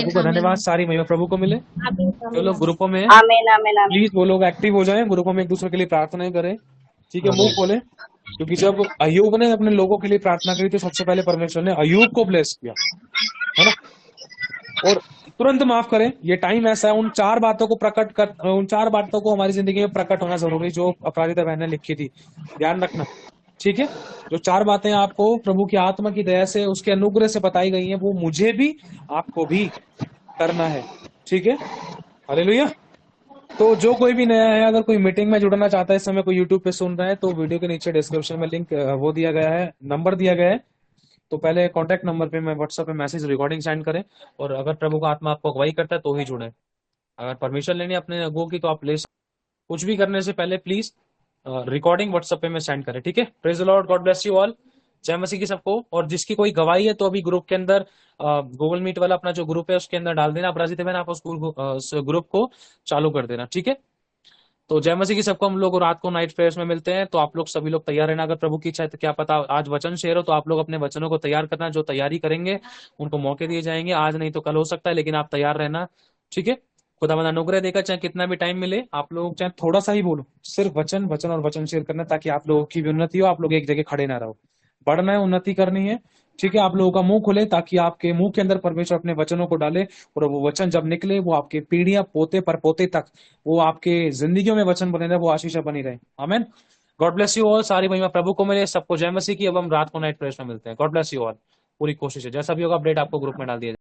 प्रभु को धन्यवाद, सारी महिमा प्रभु को मिले। जो लोग ग्रुपों में हैं, आमीन आमीन आमीन प्लीज वो लोग एक्टिव हो जाएं, ग्रुपों में एक दूसरे के लिए प्रार्थनाएं करें, ठीक है, मुंह खोले। क्योंकि जब अय्यूब ने अपने लोगों के लिए प्रार्थना करी तो सबसे पहले परमेश्वर ने अय्यूब को ब्लेस किया, है ना, और तुरंत माफ करें। ये टाइम ऐसा है, उन चार बातों को हमारी जिंदगी में प्रकट होना जरूरी, जो अपराजिता बहन ने लिखी थी, ध्यान रखना, ठीक है। जो चार बातें आपको प्रभु की आत्मा की दया से, उसके अनुग्रह से बताई गई हैं, वो मुझे भी आपको भी करना है, ठीक है। हालेलुया। तो जो कोई भी नया है, अगर कोई मीटिंग में जुड़ना चाहता है, इस समय कोई यूट्यूब पे सुन रहा है, तो वीडियो के नीचे डिस्क्रिप्शन में लिंक वो दिया गया है, नंबर दिया गया है। तो पहले कॉन्टैक्ट नंबर पे मैं व्हाट्सएप पे मैसेज रिकॉर्डिंग सेंड करें, और अगर प्रभु का आत्मा आपको अगुवाई करता है तो ही जुड़े। अगर परमिशन लेनी है अपने अगुओं की तो आप ले। कुछ भी करने से पहले प्लीज रिकॉर्डिंग व्हाट्सएप पे में सेंड करें, ठीक है। Praise the Lord, God bless you all. जय मसीह की सबको। और जिसकी कोई गवाही है तो अभी ग्रुप के अंदर गूगल मीट वाला अपना जो ग्रुप है उसके अंदर डाल देना। अपराजित बहन आप उस ग्रुप को चालू कर देना, ठीक है। तो जय मसीह की सबको। हम लोग रात को नाइट प्रेयर्स में मिलते हैं, तो आप लोग सभी लोग तैयार रहना। अगर प्रभु की इच्छा है तो क्या पता आज वचन शेयर हो, तो आप लोग अपने वचनों को तैयार करना। जो तैयारी करेंगे उनको मौके दिए जाएंगे, आज नहीं तो कल हो सकता है, लेकिन आप तैयार रहना, ठीक है। खुदावंद अनुग्रह देगा, चाहे कितना भी टाइम मिले, आप लोग चाहे थोड़ा सा ही बोलो, सिर्फ वचन वचन और वचन शेयर करना, ताकि आप लोगों की भी उन्नति हो। आप लोग एक जगह खड़े ना रहो, बढ़ना है, उन्नति करनी है, ठीक है। आप लोगों का मुंह खुले, ताकि आपके मुंह के अंदर परमेश्वर अपने वचनों को डाले, और वो वचन जब निकले वो आपके पीढ़ियां पोते पर पोते तक वो आपके जिंदगियों में वचन बने रहे, वो आशीष बनी रहे। Amen. God bless you all. सारी महिमा प्रभु को मिले। सबको जय मसीह की। अब हम रात को नाइट प्रेयर्स में मिलते हैं। God bless you all. पूरी कोशिश है, जैसा भी होगा अपडेट आपको ग्रुप में डाल दिया जाए।